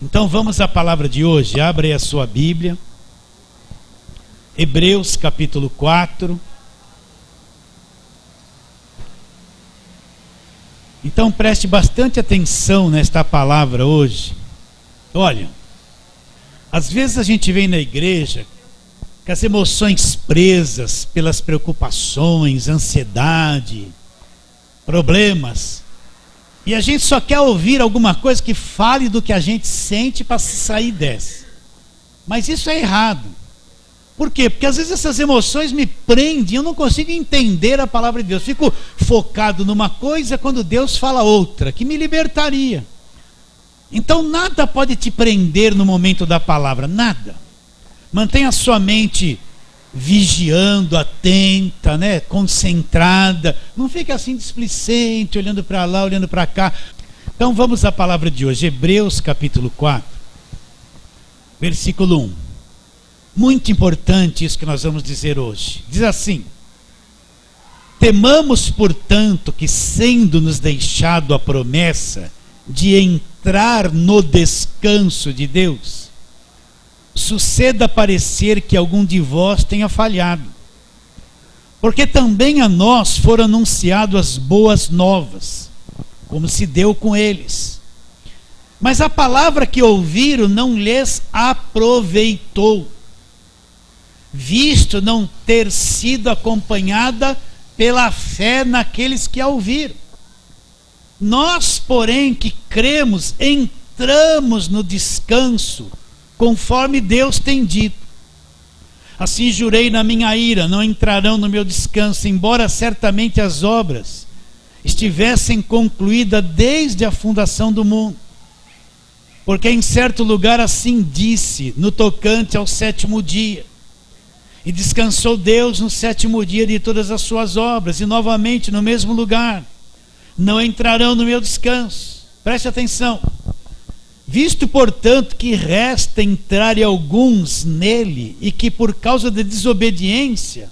Então vamos à palavra de hoje. Abra aí a sua Bíblia. Hebreus capítulo 4. Então preste bastante atenção nesta palavra hoje. Olha, às vezes a gente vem na igreja com as emoções presas pelas preocupações, ansiedade, problemas. E a gente só quer ouvir alguma coisa que fale do que a gente sente para se sair dessa. Mas isso é errado. Por quê? Porque às vezes essas emoções me prendem, eu não consigo entender a palavra de Deus. Fico focado numa coisa quando Deus fala outra, que me libertaria. Então nada pode te prender no momento da palavra, nada. Mantenha a sua mente vigiando, atenta, concentrada. Não fique assim displicente, olhando para lá, olhando para cá. Então vamos à palavra de hoje, Hebreus capítulo 4, versículo 1. Muito importante isso que nós vamos dizer hoje. Diz assim: temamos, portanto, que sendo-nos deixado a promessa de entrar no descanso de Deus, suceda parecer que algum de vós tenha falhado. Porque também a nós foram anunciadas as boas novas, como se deu com eles. Mas a palavra que ouviram não lhes aproveitou, visto não ter sido acompanhada pela fé naqueles que a ouviram. Nós, porém, que cremos, entramos no descanso, conforme Deus tem dito. Assim jurei na minha ira, não entrarão no meu descanso, embora certamente as obras estivessem concluídas desde a fundação do mundo. Porque em certo lugar assim disse, no tocante ao sétimo dia: e descansou Deus no sétimo dia de todas as suas obras. E novamente no mesmo lugar: não entrarão no meu descanso. Preste atenção. Visto, portanto, que resta entrarem alguns nele, e que por causa da desobediência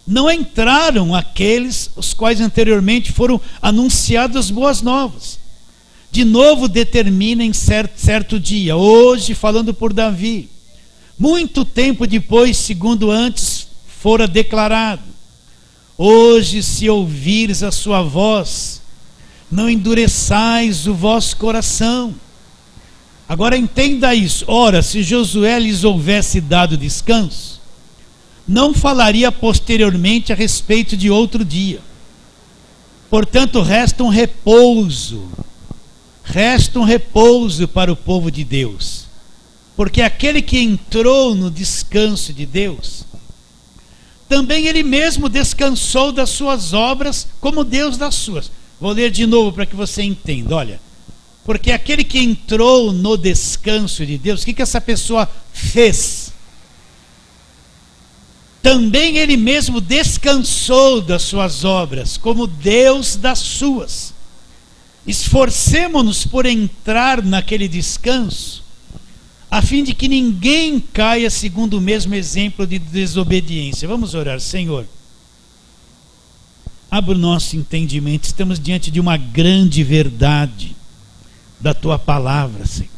não entraram aqueles os quais anteriormente foram anunciadas boas novas, de novo determina em certo dia, hoje falando por Davi, muito tempo depois, segundo antes fora declarado: hoje, se ouvires a sua voz, não endureçais o vosso coração. Agora entenda isso. Ora, se Josué lhes houvesse dado descanso, não falaria posteriormente a respeito de outro dia. Portanto, resta um repouso para o povo de Deus. Porque aquele que entrou no descanso de Deus, também ele mesmo descansou das suas obras, como Deus das suas. Vou ler de novo para que você entenda. Olha, porque aquele que entrou no descanso de Deus, o que essa pessoa fez? Também ele mesmo descansou das suas obras, como Deus das suas. Esforcemo-nos por entrar naquele descanso, a fim de que ninguém caia segundo o mesmo exemplo de desobediência. Vamos orar. Senhor, abra o nosso entendimento. Estamos diante de uma grande verdade da tua palavra, Senhor.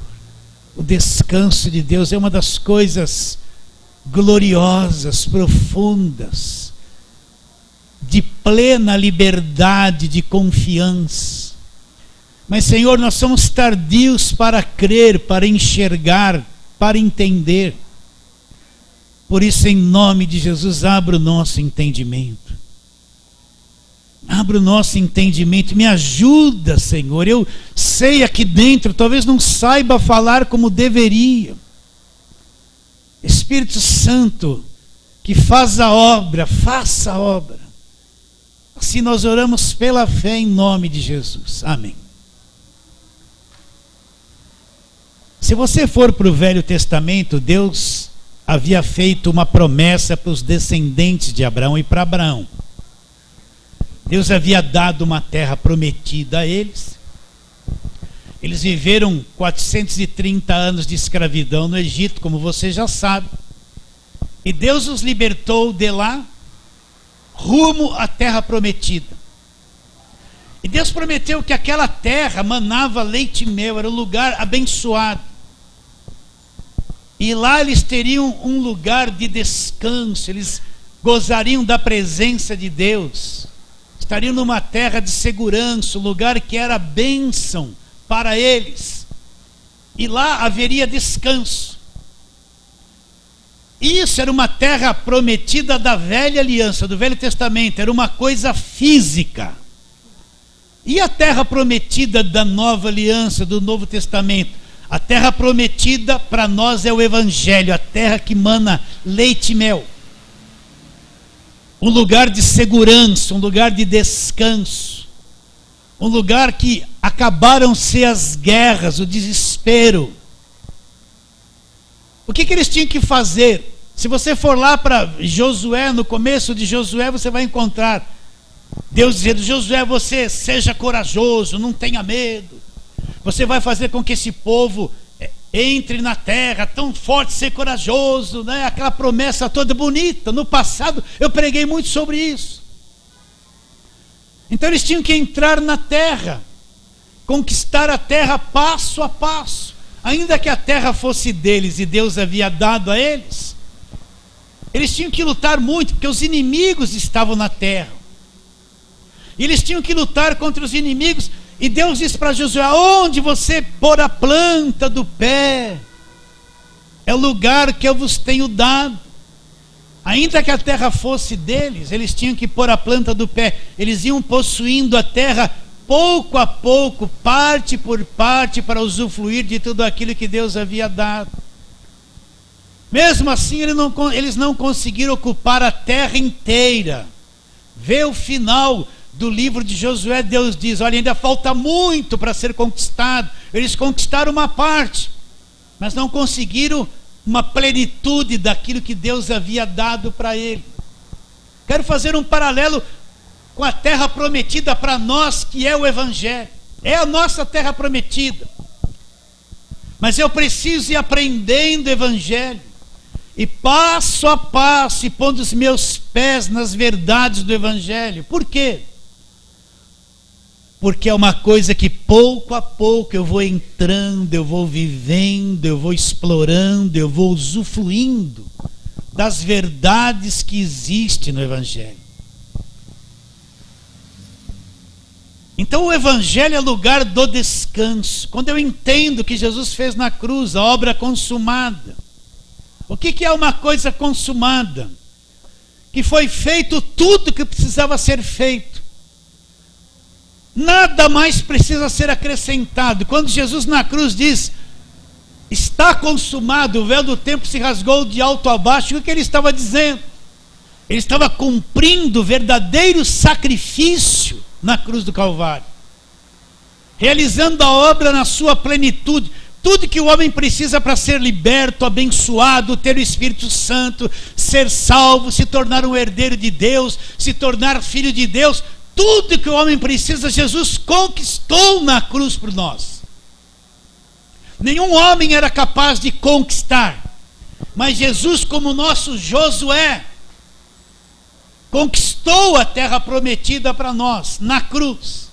O descanso de Deus é uma das coisas gloriosas, profundas, de plena liberdade, de confiança. Mas, Senhor, nós somos tardios para crer, para enxergar, para entender. Por isso, em nome de Jesus, abra o nosso entendimento. Abra o nosso entendimento, me ajuda, Senhor. Eu sei aqui dentro, talvez não saiba falar como deveria. Espírito Santo, que faz a obra, faça a obra. Assim nós oramos pela fé em nome de Jesus. Amém. Se você for para o Velho Testamento, Deus havia feito uma promessa para os descendentes de Abraão e para Abraão. Deus havia dado uma terra prometida a eles. Eles viveram 430 anos de escravidão no Egito, como você já sabe. E Deus os libertou de lá, rumo à terra prometida. E Deus prometeu que aquela terra manava leite e mel, era um lugar abençoado. E lá eles teriam um lugar de descanso, eles gozariam da presença de Deus, estariam numa terra de segurança, um lugar que era bênção para eles, e lá haveria descanso. Isso era uma terra prometida da velha aliança, do Velho Testamento, era uma coisa física. E a terra prometida da nova aliança, do Novo Testamento? A terra prometida para nós é o Evangelho, a terra que mana leite e mel. Um lugar de segurança, um lugar de descanso. Um lugar que acabaram-se as guerras, o desespero. O que eles tinham que fazer? Se você for lá para Josué, no começo de Josué, você vai encontrar Deus dizendo: Josué, você seja corajoso, não tenha medo. Você vai fazer com que esse povo entre na terra, tão forte, ser corajoso, né? Aquela promessa toda bonita. No passado eu preguei muito sobre isso. Então eles tinham que entrar na terra, conquistar a terra passo a passo. Ainda que a terra fosse deles e Deus havia dado a eles, eles tinham que lutar muito, porque os inimigos estavam na terra. E eles tinham que lutar contra os inimigos. E Deus disse para Josué: onde você pôr a planta do pé, é o lugar que eu vos tenho dado. Ainda que a terra fosse deles, eles tinham que pôr a planta do pé. Eles iam possuindo a terra pouco a pouco, parte por parte, para usufruir de tudo aquilo que Deus havia dado. Mesmo assim, eles não conseguiram ocupar a terra inteira. Vê o final do livro de Josué, Deus diz: olha, ainda falta muito para ser conquistado. Eles conquistaram uma parte, mas não conseguiram uma plenitude daquilo que Deus havia dado para ele. Quero fazer um paralelo com a terra prometida para nós, que é o Evangelho. É a nossa terra prometida. Mas eu preciso ir aprendendo o Evangelho, e passo a passo, e pondo os meus pés nas verdades do Evangelho. Por quê? Porque é uma coisa que pouco a pouco eu vou entrando, eu vou vivendo, eu vou explorando, eu vou usufruindo das verdades que existem no Evangelho. Então o Evangelho é lugar do descanso. Quando eu entendo o que Jesus fez na cruz, a obra consumada. O que é uma coisa consumada? Que foi feito tudo que precisava ser feito. Nada mais precisa ser acrescentado. Quando Jesus na cruz diz: está consumado, o véu do templo se rasgou de alto a baixo, o que ele estava dizendo? Ele estava cumprindo o verdadeiro sacrifício na cruz do Calvário, realizando a obra na sua plenitude. Tudo que o homem precisa para ser liberto, abençoado, ter o Espírito Santo, ser salvo, se tornar um herdeiro de Deus, se tornar filho de Deus, tudo que o homem precisa, Jesus conquistou na cruz por nós. Nenhum homem era capaz de conquistar, mas Jesus, como nosso Josué, conquistou a terra prometida para nós, na cruz.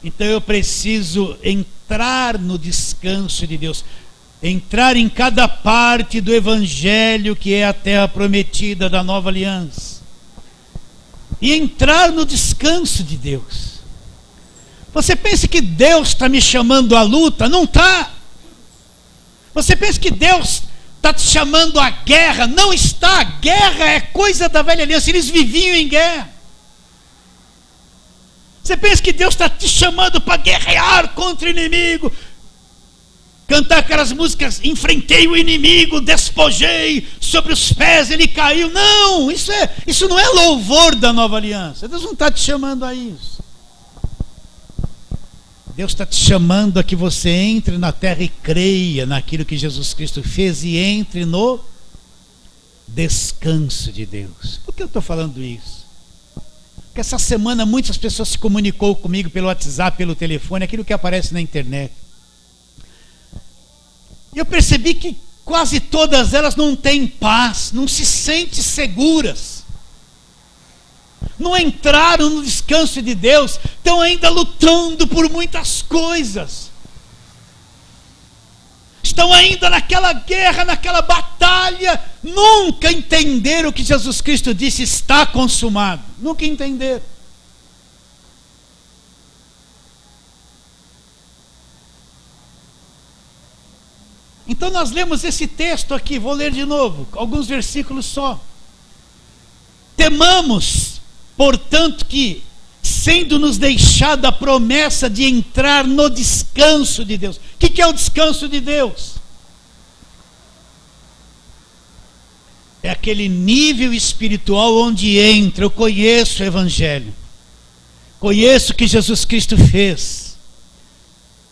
Então eu preciso entrar no descanso de Deus, entrar em cada parte do Evangelho, que é a terra prometida da nova aliança, e entrar no descanso de Deus. Você pensa que Deus está me chamando à luta? Não está. Você pensa que Deus está te chamando à guerra? Não está. A guerra é coisa da velha aliança, eles viviam em guerra. Você pensa que Deus está te chamando para guerrear contra o inimigo, cantar aquelas músicas: enfrentei o inimigo, despojei sobre os pés, ele caiu. Não, isso não é louvor da nova aliança. Deus não está te chamando a isso. Deus está te chamando a que você entre na terra e creia naquilo que Jesus Cristo fez, e entre no descanso de Deus. Por que eu estou falando isso? Porque essa semana muitas pessoas se comunicou comigo pelo WhatsApp, pelo telefone, aquilo que aparece na internet. E eu percebi que quase todas elas não têm paz, não se sentem seguras, não entraram no descanso de Deus, estão ainda lutando por muitas coisas, estão ainda naquela guerra, naquela batalha, nunca entenderam o que Jesus Cristo disse: está consumado. Nunca entenderam. Então nós lemos esse texto aqui, vou ler de novo, alguns versículos só. Temamos, portanto, que, sendo-nos deixada a promessa de entrar no descanso de Deus. O que é o descanso de Deus? É aquele nível espiritual onde entra, eu conheço o Evangelho, conheço o que Jesus Cristo fez,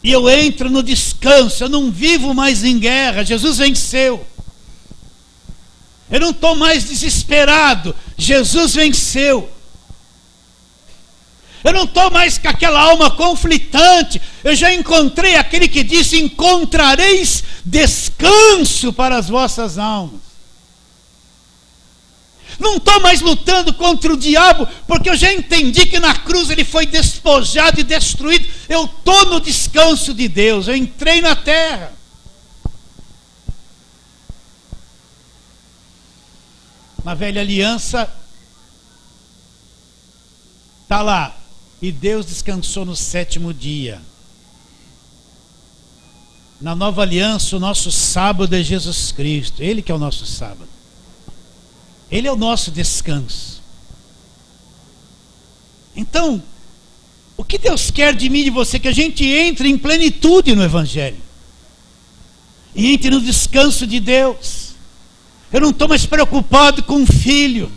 e eu entro no descanso, eu não vivo mais em guerra, Jesus venceu. Eu não estou mais desesperado, Jesus venceu. Eu não estou mais com aquela alma conflitante, eu já encontrei aquele que disse: encontrareis descanso para as vossas almas. Não estou mais lutando contra o diabo, porque eu já entendi que na cruz ele foi despojado e destruído. Eu estou no descanso de Deus, eu entrei na terra. Na velha aliança, está lá: e Deus descansou no sétimo dia. Na nova aliança, o nosso sábado é Jesus Cristo, Ele que é o nosso sábado. Ele é o nosso descanso. Então, o que Deus quer de mim e de você? Que a gente entre em plenitude no Evangelho. E entre no descanso de Deus. Eu não estou mais preocupado com o filho.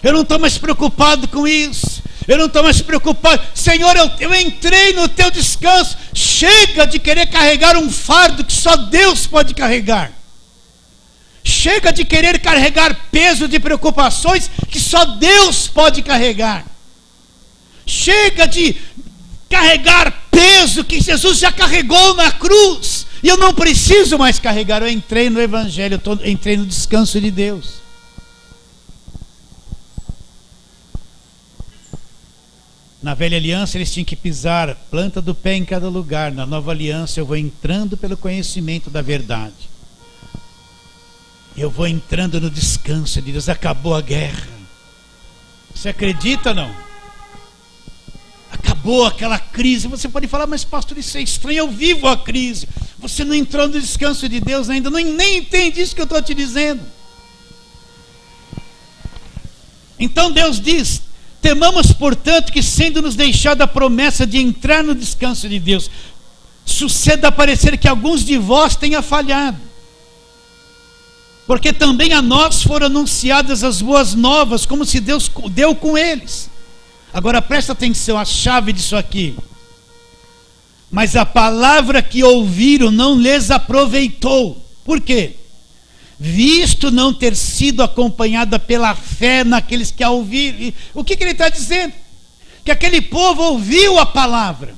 Eu não estou mais preocupado com isso. Eu não estou mais preocupado. Senhor, eu entrei no teu descanso. Chega de querer carregar um fardo que só Deus pode carregar. Chega de querer carregar peso de preocupações que só Deus pode carregar. Chega de carregar peso que Jesus já carregou na cruz. E eu não preciso mais carregar. Eu entrei no Evangelho, eu entrei no descanso de Deus. Na velha aliança eles tinham que pisar planta do pé em cada lugar. Na nova aliança eu vou entrando pelo conhecimento da verdade. Eu vou entrando no descanso de Deus. Acabou a guerra. Você acredita ou não? Acabou aquela crise. Você pode falar: mas pastor, isso é estranho, eu vivo a crise. Você não entrou no descanso de Deus ainda, nem entende isso que eu estou te dizendo. Então Deus diz: temamos, portanto, que, sendo-nos deixada a promessa de entrar no descanso de Deus, suceda parecer que alguns de vós tenha falhado. Porque também a nós foram anunciadas as boas novas, como se Deus deu com eles. Agora presta atenção, a chave disso aqui. Mas a palavra que ouviram não lhes aproveitou. Por quê? Visto não ter sido acompanhada pela fé naqueles que a ouviram. E o que ele está dizendo? Que aquele povo ouviu a palavra,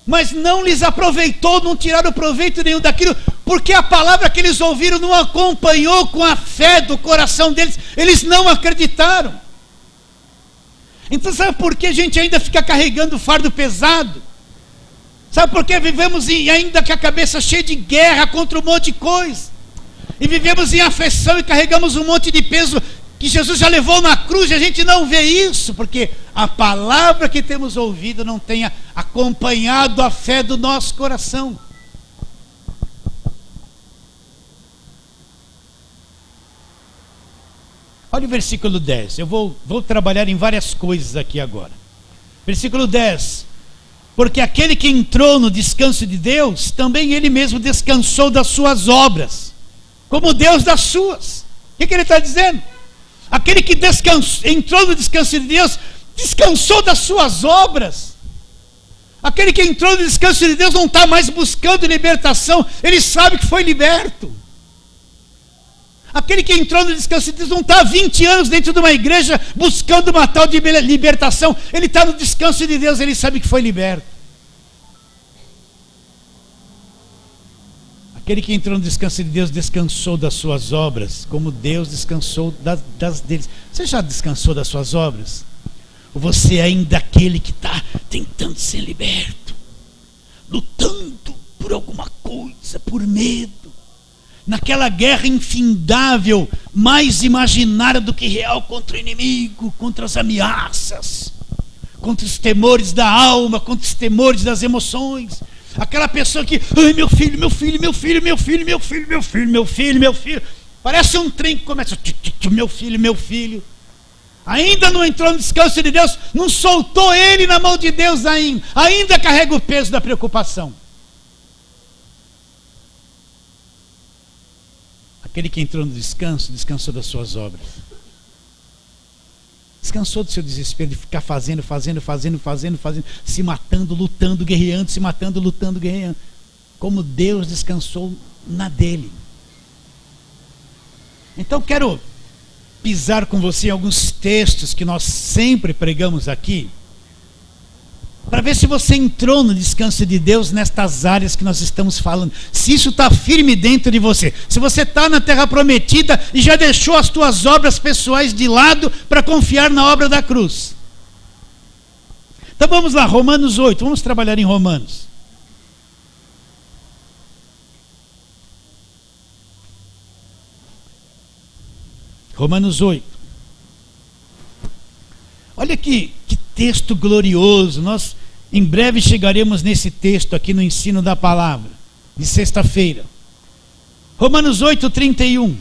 mas não lhes aproveitou, não tiraram proveito nenhum daquilo, porque a palavra que eles ouviram não acompanhou com a fé do coração deles, eles não acreditaram. Então sabe por que a gente ainda fica carregando fardo pesado? Sabe por que vivemos ainda com a cabeça cheia de guerra contra um monte de coisa? E vivemos em aflição e carregamos um monte de peso que Jesus já levou na cruz, e a gente não vê isso, porque a palavra que temos ouvido não tenha acompanhado a fé do nosso coração. Olha o versículo 10, eu vou trabalhar em várias coisas aqui agora. Versículo 10: porque aquele que entrou no descanso de Deus, também ele mesmo descansou das suas obras, como Deus das suas. O que ele está dizendo? Aquele que entrou no descanso de Deus, descansou das suas obras. Aquele que entrou no descanso de Deus não está mais buscando libertação, ele sabe que foi liberto. Aquele que entrou no descanso de Deus não está há 20 anos dentro de uma igreja buscando uma tal de libertação, ele está no descanso de Deus, ele sabe que foi liberto. Aquele que entrou no descanso de Deus descansou das suas obras, como Deus descansou das deles. Você já descansou das suas obras? Ou você é ainda aquele que está tentando ser liberto, lutando por alguma coisa? coisa, por medo. Naquela guerra infindável, mais imaginária do que real contra o inimigo, contra as ameaças, contra os temores da alma, contra os temores das emoções. Aquela pessoa que, ai, meu filho, meu filho, meu filho, meu filho, meu filho, meu filho, meu filho, meu filho. Parece um trem que começa, meu filho, meu filho. Ainda não entrou no descanso de Deus, não soltou ele na mão de Deus ainda carrega o peso da preocupação. Aquele que entrou no descanso, descansou das suas obras. Descansou do seu desespero de ficar fazendo, se matando, lutando, guerreando, se matando, lutando, guerreando. Como Deus descansou na dele. Então quero pisar com você em alguns textos que nós sempre pregamos aqui, para ver se você entrou no descanso de Deus nestas áreas que nós estamos falando, se isso está firme dentro de você, se você está na terra prometida e já deixou as tuas obras pessoais de lado para confiar na obra da cruz. Então vamos lá, Romanos 8, vamos trabalhar em Romanos. Romanos 8. Olha que texto glorioso. Nós em breve chegaremos nesse texto aqui no ensino da palavra, de sexta-feira. Romanos 8, 31.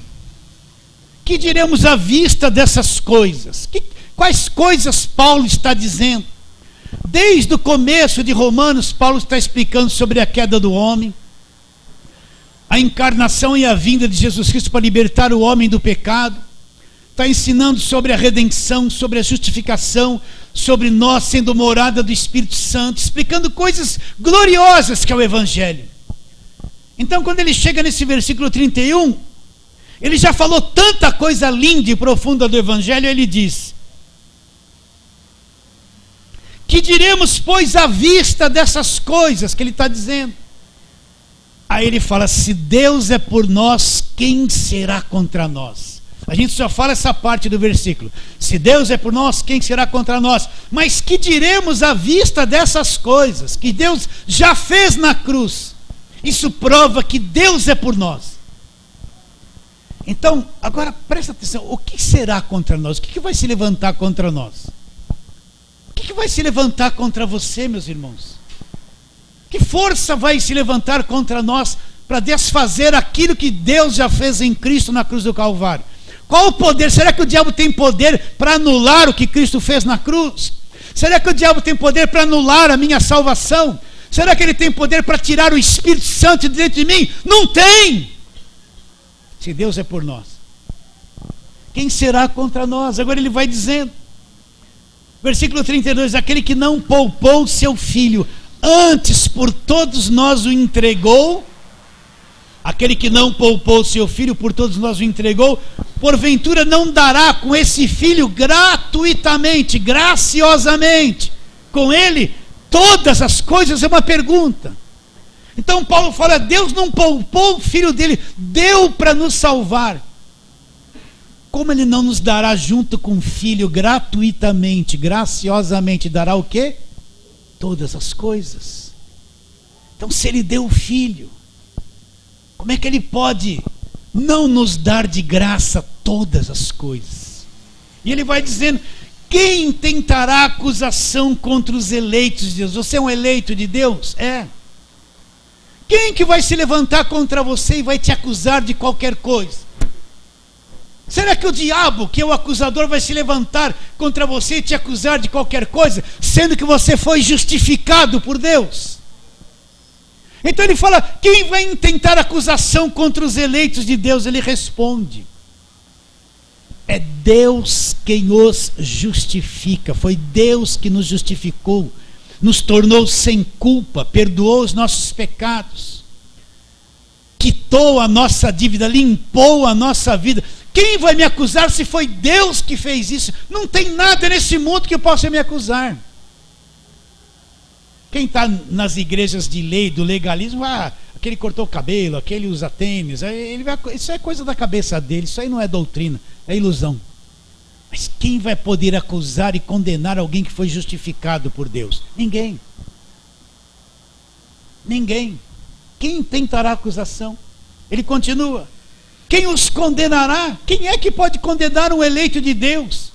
Que diremos à vista dessas coisas? Quais coisas Paulo está dizendo? Desde o começo de Romanos, Paulo está explicando sobre a queda do homem, a encarnação e a vinda de Jesus Cristo para libertar o homem do pecado. Está ensinando sobre a redenção, sobre a justificação, sobre nós sendo morada do Espírito Santo, explicando coisas gloriosas que é o Evangelho. Então, quando ele chega nesse versículo 31, ele já falou tanta coisa linda e profunda do Evangelho, ele diz: que diremos, pois, à vista dessas coisas que ele está dizendo? Aí ele fala: se Deus é por nós, quem será contra nós? A gente só fala essa parte do versículo. Se Deus é por nós, quem será contra nós? Mas que diremos à vista dessas coisas que Deus já fez na cruz? Isso prova que Deus é por nós. Então, agora presta atenção. O que será contra nós? O que vai se levantar contra nós? O que vai se levantar contra você, meus irmãos? Que força vai se levantar contra nós para desfazer aquilo que Deus já fez em Cristo na cruz do Calvário? Qual o poder? Será que o diabo tem poder para anular o que Cristo fez na cruz? Será que o diabo tem poder para anular a minha salvação? Será que ele tem poder para tirar o Espírito Santo de dentro de mim? Não tem! Se Deus é por nós, quem será contra nós? Agora ele vai dizendo, versículo 32, aquele que não poupou seu filho, antes por todos nós o entregou. Aquele que não poupou seu filho, por todos nós o entregou, porventura não dará com esse filho gratuitamente, graciosamente, com ele todas as coisas? É uma pergunta. Então Paulo fala: Deus não poupou o filho dele, deu para nos salvar. Como ele não nos dará junto com o filho gratuitamente, graciosamente, dará o quê? Todas as coisas. Então, se ele deu o filho, como é que ele pode não nos dar de graça todas as coisas? E ele vai dizendo: quem tentará acusação contra os eleitos de Deus? Você é um eleito de Deus? É. Quem que vai se levantar contra você e vai te acusar de qualquer coisa? Será que o diabo, que é o acusador, vai se levantar contra você e te acusar de qualquer coisa, sendo que você foi justificado por Deus? Então ele fala: quem vai intentar acusação contra os eleitos de Deus? Ele responde: é Deus quem os justifica. Foi Deus que nos justificou, nos tornou sem culpa, perdoou os nossos pecados, quitou a nossa dívida, limpou a nossa vida. Quem vai me acusar se foi Deus que fez isso? Não tem nada nesse mundo que possa me acusar. Quem está nas igrejas de lei, do legalismo, aquele cortou o cabelo, aquele usa tênis, isso é coisa da cabeça dele, isso aí não é doutrina, é ilusão. Mas quem vai poder acusar e condenar alguém que foi justificado por Deus? Ninguém. Ninguém. quem tentará acusação? Ele continua: quem os condenará? Quem é que pode condenar um eleito de Deus?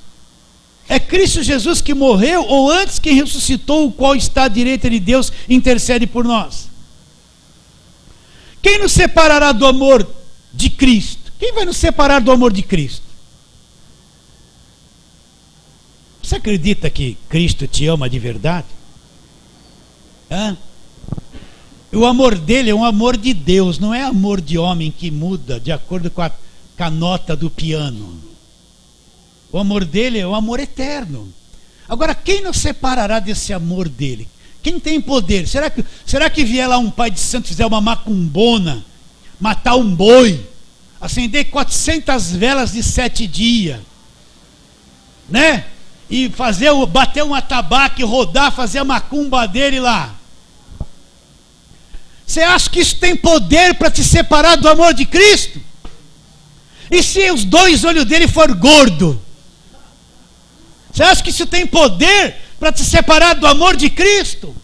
É Cristo Jesus que morreu, ou antes quem ressuscitou, o qual está à direita de Deus, intercede por nós. Quem nos separará do amor de Cristo? Quem vai nos separar do amor de Cristo? Você acredita que Cristo te ama de verdade? Hã? O amor dele é um amor de Deus, não é amor de homem que muda de acordo com a nota do piano. O amor dele é um amor eterno. Agora, quem nos separará desse amor dele? Quem tem poder? Será que vier lá um pai de santo, fizer uma macumbona, matar um boi, acender 400 velas de 7 dias, né? E bater um atabaque, rodar, fazer a macumba dele lá? Você acha que isso tem poder para te separar do amor de Cristo? E se os 2 olhos dele for gordo? Você acha que isso tem poder para te separar do amor de Cristo?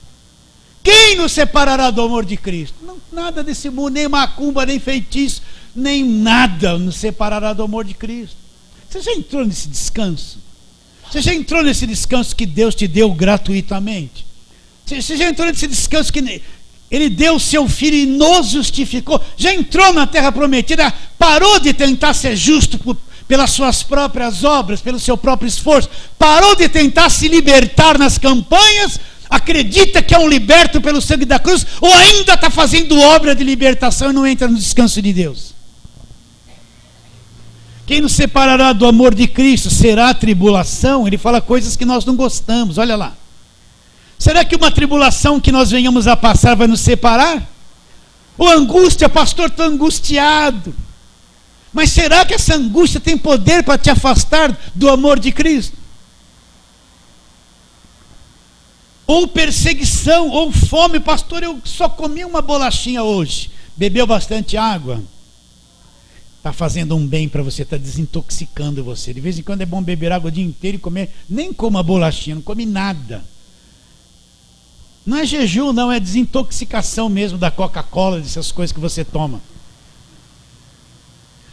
Quem nos separará do amor de Cristo? Não, nada desse mundo, nem macumba, nem feitiço, nem nada nos separará do amor de Cristo. Você já entrou nesse descanso? Você já entrou nesse descanso que Deus te deu gratuitamente? Você já entrou nesse descanso que Ele deu o seu Filho e nos justificou? Já entrou na terra prometida? Parou de tentar ser justo pelas suas próprias obras, pelo seu próprio esforço? Parou de tentar se libertar nas campanhas? Acredita que é um liberto pelo sangue da cruz? Ou ainda está fazendo obra de libertação e não entra no descanso de Deus? Quem nos separará do amor de Cristo? Será a tribulação? Ele fala coisas que nós não gostamos, olha lá. Será que uma tribulação que nós venhamos a passar vai nos separar? Ou angústia, pastor, estou angustiado. Mas será que essa angústia tem poder para te afastar do amor de Cristo? Ou perseguição, ou fome, pastor, eu só comi uma bolachinha hoje. Bebeu bastante água? Está fazendo um bem para você, está desintoxicando você. De vez em quando é bom beber água o dia inteiro e comer, nem coma bolachinha, não come nada. Não é jejum, não, é desintoxicação mesmo da Coca-Cola, dessas coisas que você toma.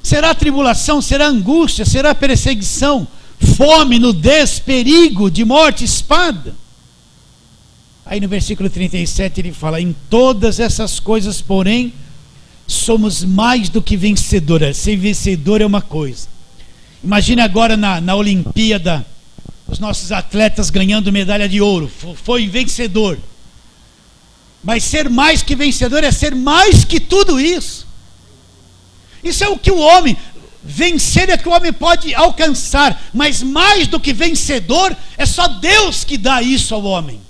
Será tribulação, será angústia, será perseguição, fome, nudez, perigo de morte, espada. Aí no versículo 37 ele fala: em todas essas coisas, porém, somos mais do que vencedores. Ser vencedor é uma coisa. Imagine agora na Olimpíada, os nossos atletas ganhando medalha de ouro. Foi vencedor. Mas ser mais que vencedor é ser mais que tudo isso. Isso é o que o homem... Vencer é o que o homem pode alcançar. Mas mais do que vencedor, é só Deus que dá isso ao homem.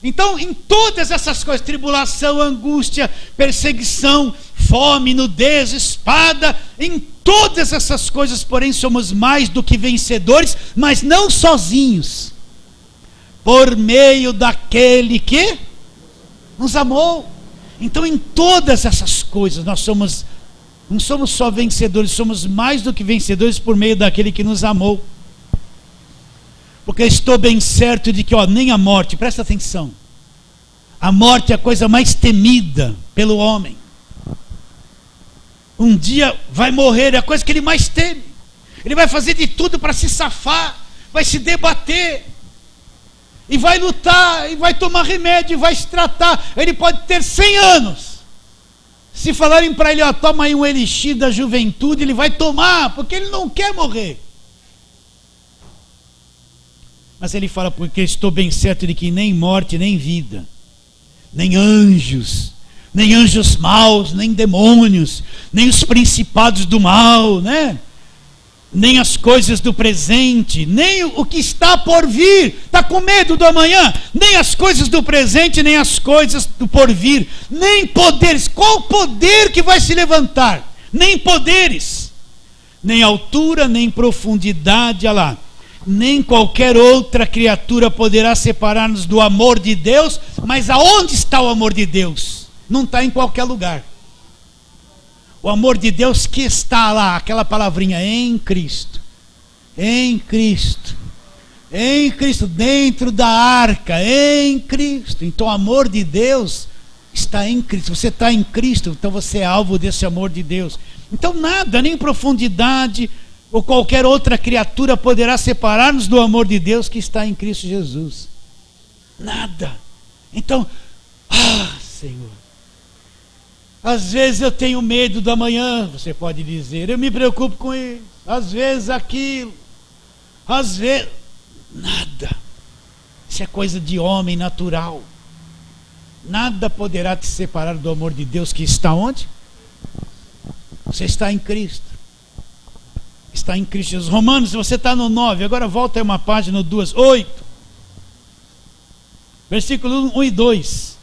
Então, em todas essas coisas, tribulação, angústia, perseguição, fome, nudez, espada, em todas essas coisas, porém, somos mais do que vencedores, mas não sozinhos, por meio daquele que nos amou. Então, em todas essas coisas, nós não somos só vencedores, somos mais do que vencedores por meio daquele que nos amou. Porque estou bem certo de que nem a morte, presta atenção, a morte é a coisa mais temida pelo homem. Um dia vai morrer, é a coisa que ele mais teme. Ele vai fazer de tudo para se safar, vai se debater, e vai lutar, e vai tomar remédio, e vai se tratar. Ele pode ter 100 anos. Se falarem para ele, toma aí um elixir da juventude, ele vai tomar, porque ele não quer morrer. Mas ele fala: porque estou bem certo de que nem morte, nem vida, nem anjos maus, nem demônios, nem os principados do mal, né? Nem as coisas do presente, nem o que está por vir. Está com medo do amanhã? Nem as coisas do presente, nem as coisas do porvir, nem poderes. Qual poder que vai se levantar? Nem poderes, nem altura, nem profundidade, olha lá, nem qualquer outra criatura poderá separar-nos do amor de Deus. Mas aonde está o amor de Deus? Não está em qualquer lugar. O amor de Deus que está lá, aquela palavrinha, em Cristo, em Cristo, em Cristo, dentro da arca, em Cristo. Então o amor de Deus está em Cristo. Você está em Cristo, então você é alvo desse amor de Deus. Então nada, nem profundidade ou qualquer outra criatura poderá separar-nos do amor de Deus que está em Cristo Jesus. Nada. Então, Senhor, às vezes eu tenho medo da manhã, você pode dizer, eu me preocupo com isso, às vezes aquilo, às vezes nada. Isso é coisa de homem natural. Nada poderá te separar do amor de Deus que está onde? Você está em Cristo. Está em Cristo Jesus. Romanos, você está no 9, agora volta aí uma página, 2, 8. Versículo 1 e 2.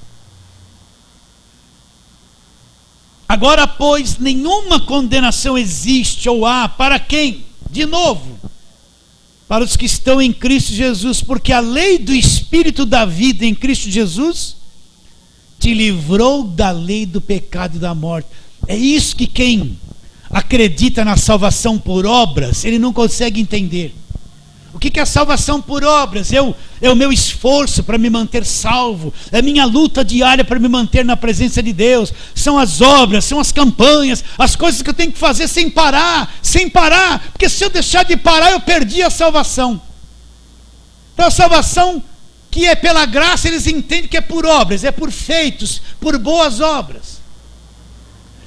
Agora, pois, nenhuma condenação existe ou há para quem? De novo, para os que estão em Cristo Jesus, porque a lei do Espírito da vida em Cristo Jesus te livrou da lei do pecado e da morte. É isso que quem acredita na salvação por obras, ele não consegue entender. O que é a salvação por obras? É o meu esforço para me manter salvo, é a minha luta diária para me manter na presença de Deus, são as obras, são as campanhas, as coisas que eu tenho que fazer sem parar, porque se eu deixar de parar eu perdi a salvação. Então a salvação que é pela graça, eles entendem que é por obras, é por feitos, por boas obras.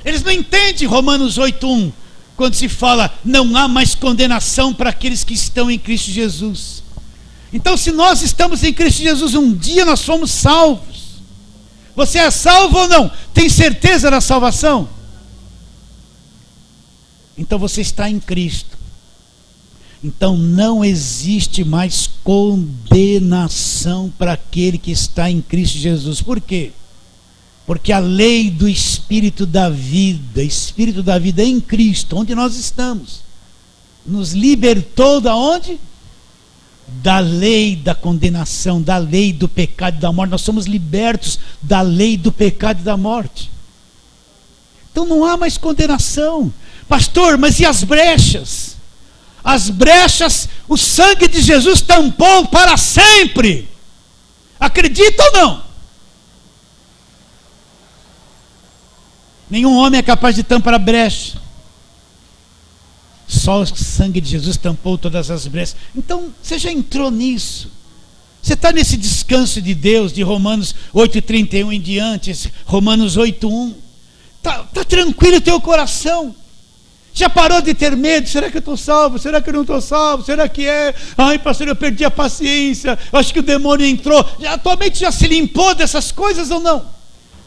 Eles não entendem Romanos 8:1, quando se fala, não há mais condenação para aqueles que estão em Cristo Jesus. Então, se nós estamos em Cristo Jesus, um dia nós fomos salvos. Você é salvo ou não? Tem certeza da salvação? Então você está em Cristo. Então não existe mais condenação para aquele que está em Cristo Jesus. Por quê? Porque a lei do Espírito da vida em Cristo, onde nós estamos, nos libertou da onde? Da lei da condenação, da lei do pecado e da morte. Nós somos libertos da lei do pecado e da morte. Então não há mais condenação. Pastor, mas e as brechas? As brechas, o sangue de Jesus tampou para sempre. Acredita ou não? Nenhum homem é capaz de tampar a brecha. Só o sangue de Jesus tampou todas as brechas. Então, você já entrou nisso. Você está nesse descanso de Deus, de Romanos 8:31 em diante, Romanos 8:1. Está tranquilo o teu coração. Já parou de ter medo? Será que eu estou salvo? Será que eu não estou salvo? Será que é? Ai, pastor, eu perdi a paciência. Eu acho que o demônio entrou. A tua mente já se limpou dessas coisas ou não?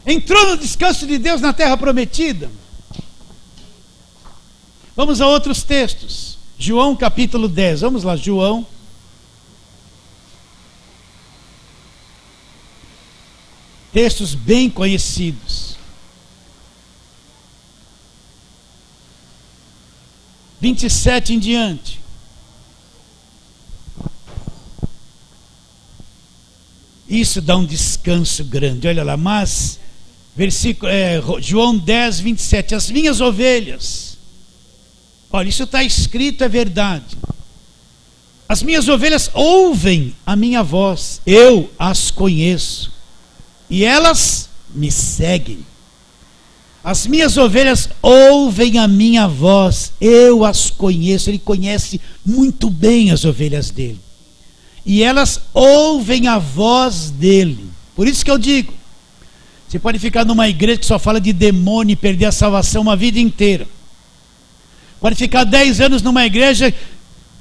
Entrou no descanso de Deus na terra prometida? Vamos a outros textos. João capítulo 10. Vamos lá, João. Textos bem conhecidos. 27 em diante. Isso dá um descanso grande. Olha lá, mas João 10, 27. As minhas ovelhas. Olha, isso está escrito, é verdade. As minhas ovelhas ouvem a minha voz. Eu as conheço. E elas me seguem. As minhas ovelhas ouvem a minha voz. Eu as conheço. Ele conhece muito bem as ovelhas dele. E elas ouvem a voz dele. Por isso que eu digo, você pode ficar numa igreja que só fala de demônio e perder a salvação uma vida inteira. Pode ficar 10 anos numa igreja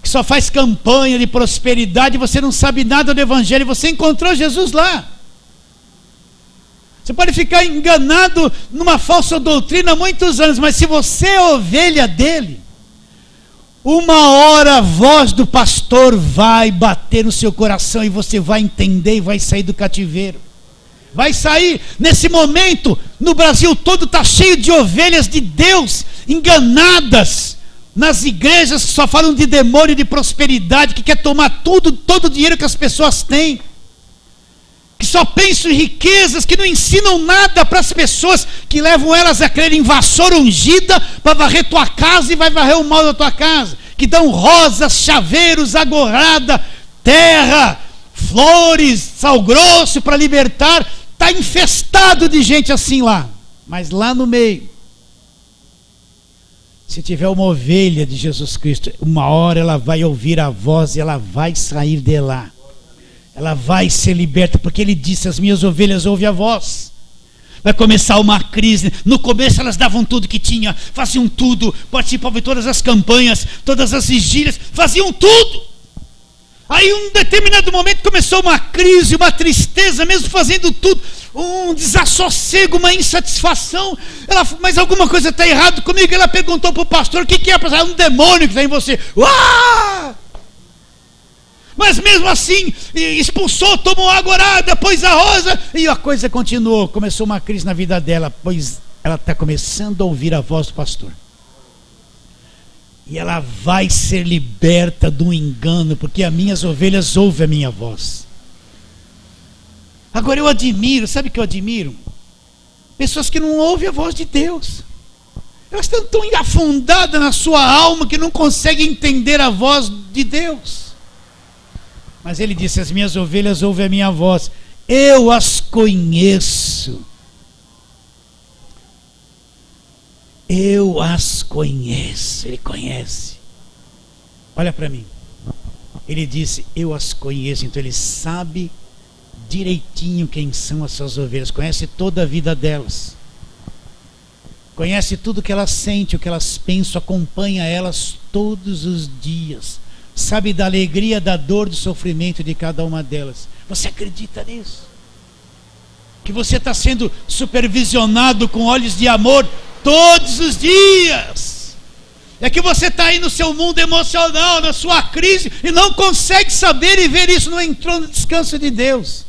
que só faz campanha de prosperidade e você não sabe nada do evangelho. Você encontrou Jesus lá. Você pode ficar enganado numa falsa doutrina há muitos anos, mas se você é ovelha dele, uma hora a voz do pastor vai bater no seu coração e você vai entender e vai sair do cativeiro. Vai sair. Nesse momento, no Brasil todo está cheio de ovelhas de Deus enganadas nas igrejas que só falam de demônio, de prosperidade, que quer tomar tudo, todo o dinheiro que as pessoas têm, que só pensam em riquezas, que não ensinam nada para as pessoas, que levam elas a crer em vassoura ungida para varrer tua casa e vai varrer o mal da tua casa, que dão rosas, chaveiros, agorada, terra, flores, sal grosso para libertar. Está infestado de gente assim lá. Mas lá no meio, se tiver uma ovelha de Jesus Cristo, uma hora ela vai ouvir a voz e ela vai sair de lá. Ela vai ser liberta, porque ele disse: as minhas ovelhas ouvem a voz. Vai começar uma crise. No começo elas davam tudo que tinha, faziam tudo, participavam de todas as campanhas, todas as vigílias, faziam tudo. Aí em um determinado momento começou uma crise, uma tristeza, mesmo fazendo tudo, um desassossego, uma insatisfação. Ela, mas alguma coisa está errada comigo. Ela perguntou para o pastor: o que é? É um demônio que está em você. Uau! Mas mesmo assim, expulsou, tomou água orada, pôs a rosa, e a coisa continuou. Começou uma crise na vida dela, pois ela está começando a ouvir a voz do pastor. E ela vai ser liberta do engano, porque as minhas ovelhas ouvem a minha voz. Agora eu admiro, sabe o que eu admiro? Pessoas que não ouvem a voz de Deus. Elas estão tão afundadas na sua alma que não conseguem entender a voz de Deus. Mas ele disse: as minhas ovelhas ouvem a minha voz, eu as conheço. Eu as conheço. Ele conhece. Olha para mim. Ele disse: eu as conheço. Então ele sabe direitinho quem são as suas ovelhas. Conhece toda a vida delas. Conhece tudo que elas sentem, o que elas pensam. Acompanha elas todos os dias. Sabe da alegria, da dor, do sofrimento de cada uma delas. Você acredita nisso? Que você está sendo supervisionado com olhos de amor todos os dias. É que você está aí no seu mundo emocional, na sua crise, e não consegue saber e ver isso. Não entrou no descanso de Deus.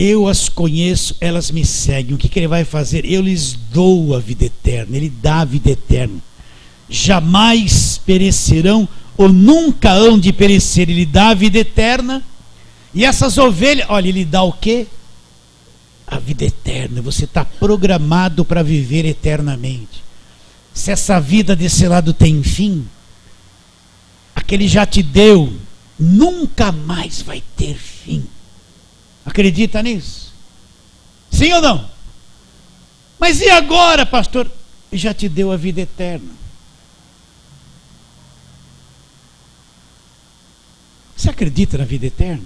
Eu as conheço, elas me seguem. O que ele vai fazer? Eu lhes dou a vida eterna. Ele dá a vida eterna. Jamais perecerão, ou nunca hão de perecer. Ele dá a vida eterna. E essas ovelhas, olha, ele dá o quê? A vida eterna. Você está programado para viver eternamente. Se essa vida desse lado tem fim, aquele já te deu, nunca mais vai ter fim. Acredita nisso? Sim ou não? Mas e agora, pastor? Já te deu a vida eterna. Você acredita na vida eterna?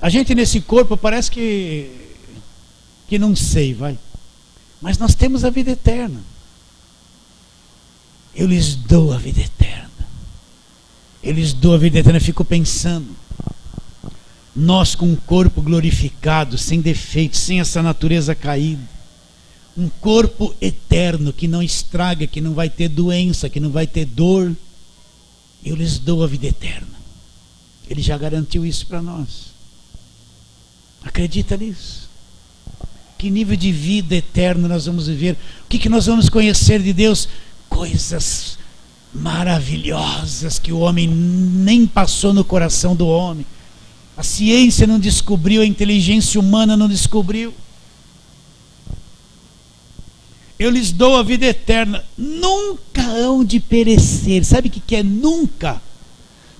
A gente nesse corpo parece que não sei, vai. Mas nós temos a vida eterna. Eu lhes dou a vida eterna. Eu lhes dou a vida eterna. Eu fico pensando. Nós com um corpo glorificado, sem defeitos, sem essa natureza caída. Um corpo eterno que não estraga, que não vai ter doença, que não vai ter dor. Eu lhes dou a vida eterna. Ele já garantiu isso para nós. Acredita nisso? Que nível de vida eterna nós vamos viver? O que nós vamos conhecer de Deus? Coisas maravilhosas que o homem nem passou no coração do homem. A ciência não descobriu, a inteligência humana não descobriu. Eu lhes dou a vida eterna. Nunca hão de perecer. Sabe o que é nunca?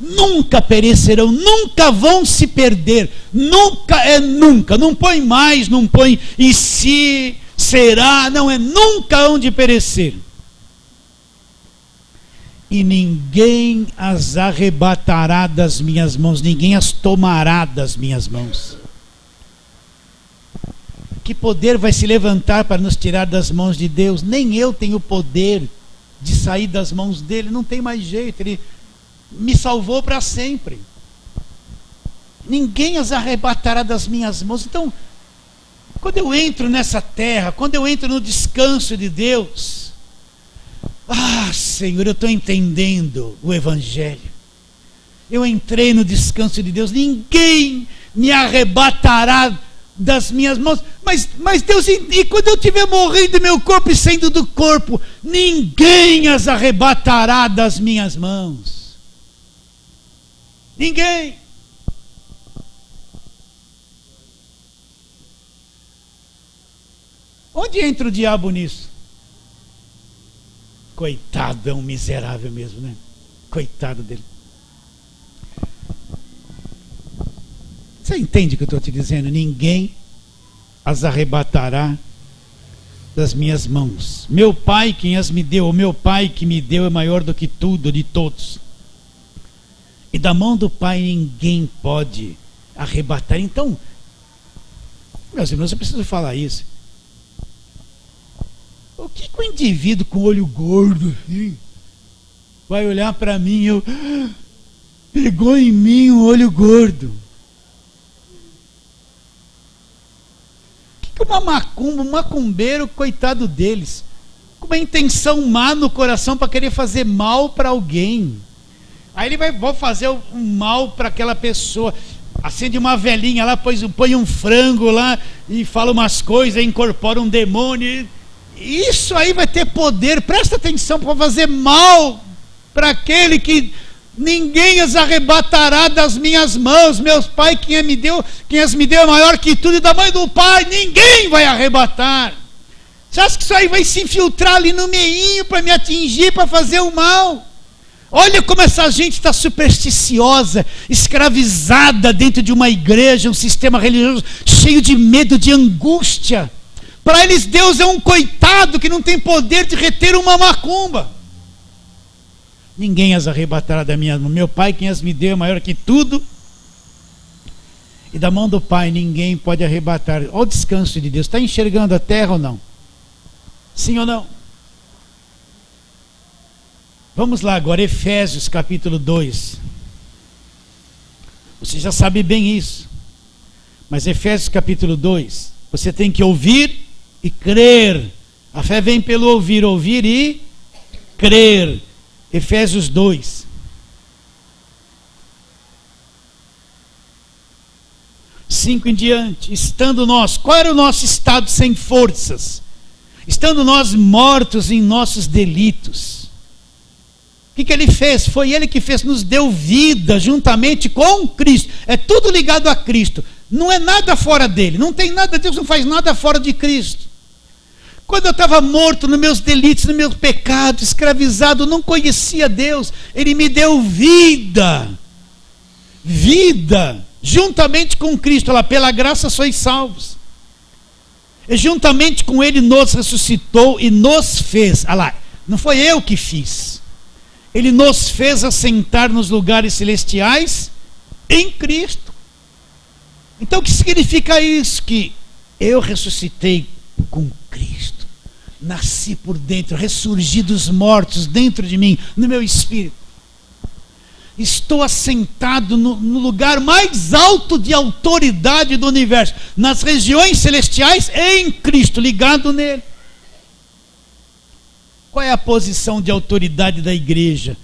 Nunca perecerão, nunca vão se perder. Nunca é nunca. Não põe mais, não põe e se, será. Não, é nunca hão de perecer. E ninguém as arrebatará das minhas mãos. Ninguém as tomará das minhas mãos. Que poder vai se levantar para nos tirar das mãos de Deus? Nem eu tenho poder de sair das mãos dele. Não tem mais jeito. Ele me salvou para sempre. Ninguém as arrebatará das minhas mãos. Então, quando eu entro nessa terra, quando eu entro no descanso de Deus, Senhor, eu estou entendendo o Evangelho. Eu entrei no descanso de Deus. Ninguém me arrebatará das minhas mãos. Mas Deus, e quando eu estiver morrendo do meu corpo e saindo do corpo, ninguém as arrebatará das minhas mãos. Ninguém. Onde entra o diabo nisso? Coitado, é um miserável mesmo, né? Coitado dele. Você entende o que eu estou te dizendo? Ninguém as arrebatará das minhas mãos. Meu Pai quem as me deu, o meu Pai que me deu é maior do que tudo, de todos. E da mão do Pai ninguém pode arrebatar. Então, meus irmãos, eu preciso falar isso. O que o indivíduo com olho gordo assim, vai olhar para mim e pegou em mim um olho gordo? O que uma macumba, um macumbeiro, coitado deles, com uma intenção má no coração para querer fazer mal para alguém. Aí ele vai fazer um mal para aquela pessoa. Acende uma velhinha lá, põe um frango lá e fala umas coisas, incorpora um demônio. Isso aí vai ter poder, presta atenção, para fazer mal para aquele que ninguém as arrebatará das minhas mãos. Meus Pai, quem as me deu é maior que tudo, e da mãe do Pai ninguém vai arrebatar. Você acha que isso aí vai se infiltrar ali no meinho para me atingir, para fazer o mal? Olha como essa gente está supersticiosa, escravizada dentro de uma igreja, um sistema religioso cheio de medo, de angústia. Para eles Deus é um coitado que não tem poder de reter uma macumba. Ninguém as arrebatará da minha mão. Meu Pai quem as me deu é maior que tudo, e da mão do Pai ninguém pode arrebatar. Olha o descanso de Deus. Está enxergando a terra ou não? Sim ou não? Vamos lá agora, Efésios capítulo 2. Você já sabe bem isso, mas Efésios capítulo 2, você tem que ouvir e crer. A fé vem pelo ouvir, ouvir e crer. Efésios 2. 5 em diante. Estando nós, qual era o nosso estado sem forças? Estando nós mortos em nossos delitos. O que ele fez? Foi ele que fez, nos deu vida juntamente com Cristo. É tudo ligado a Cristo. Não é nada fora dele. Não tem nada, Deus não faz nada fora de Cristo. Quando eu estava morto nos meus delitos, no meu pecado, escravizado, não conhecia Deus, Ele me deu vida. Vida, juntamente com Cristo. Olha lá, pela graça sois salvos. E juntamente com Ele nos ressuscitou e nos fez. Olha lá, não foi eu que fiz. Ele nos fez assentar nos lugares celestiais em Cristo. Então o que significa isso? Que eu ressuscitei com Cristo, nasci por dentro, ressurgi dos mortos dentro de mim, no meu espírito. Estou assentado no lugar mais alto de autoridade do universo, nas regiões celestiais em Cristo, ligado nele. Qual é a posição de autoridade da igreja?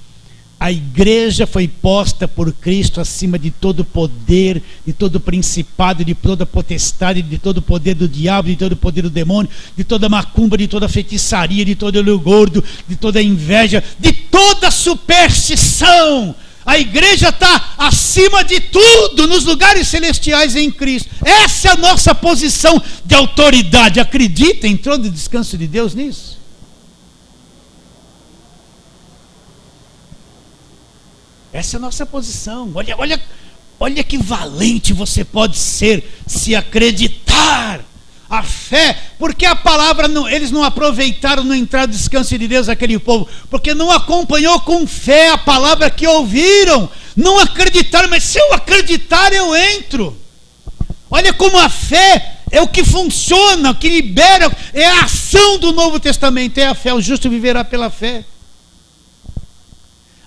A igreja foi posta por Cristo acima de todo poder, de todo principado, de toda potestade, de todo poder do diabo, de todo poder do demônio, de toda macumba, de toda feitiçaria, de todo olho gordo, de toda inveja, de toda superstição. A igreja está acima de tudo, nos lugares celestiais em Cristo. Essa é a nossa posição de autoridade. Acredita em trono de descanso de Deus nisso? Essa é a nossa posição. Olha que valente você pode ser se acreditar. A fé, porque a palavra, eles não aproveitaram no entrar no descanso de Deus aquele povo, porque não acompanhou com fé a palavra que ouviram, não acreditaram. Mas se eu acreditar eu entro. Olha como a fé é o que funciona, o que libera, é a ação do Novo Testamento, é a fé. O justo viverá pela fé.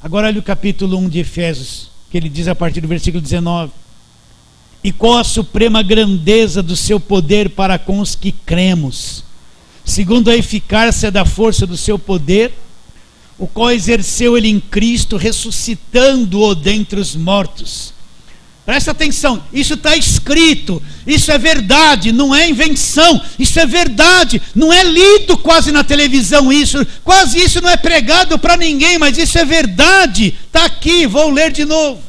Agora olha o capítulo 1 de Efésios, que ele diz a partir do versículo 19. E qual a suprema grandeza do seu poder para com os que cremos, segundo a eficácia da força do seu poder, o qual exerceu ele em Cristo, ressuscitando-o dentre os mortos. Presta atenção, isso está escrito, isso é verdade, não é invenção, isso é verdade, não é lido quase na televisão isso, quase isso não é pregado para ninguém, mas isso é verdade, está aqui, vou ler de novo.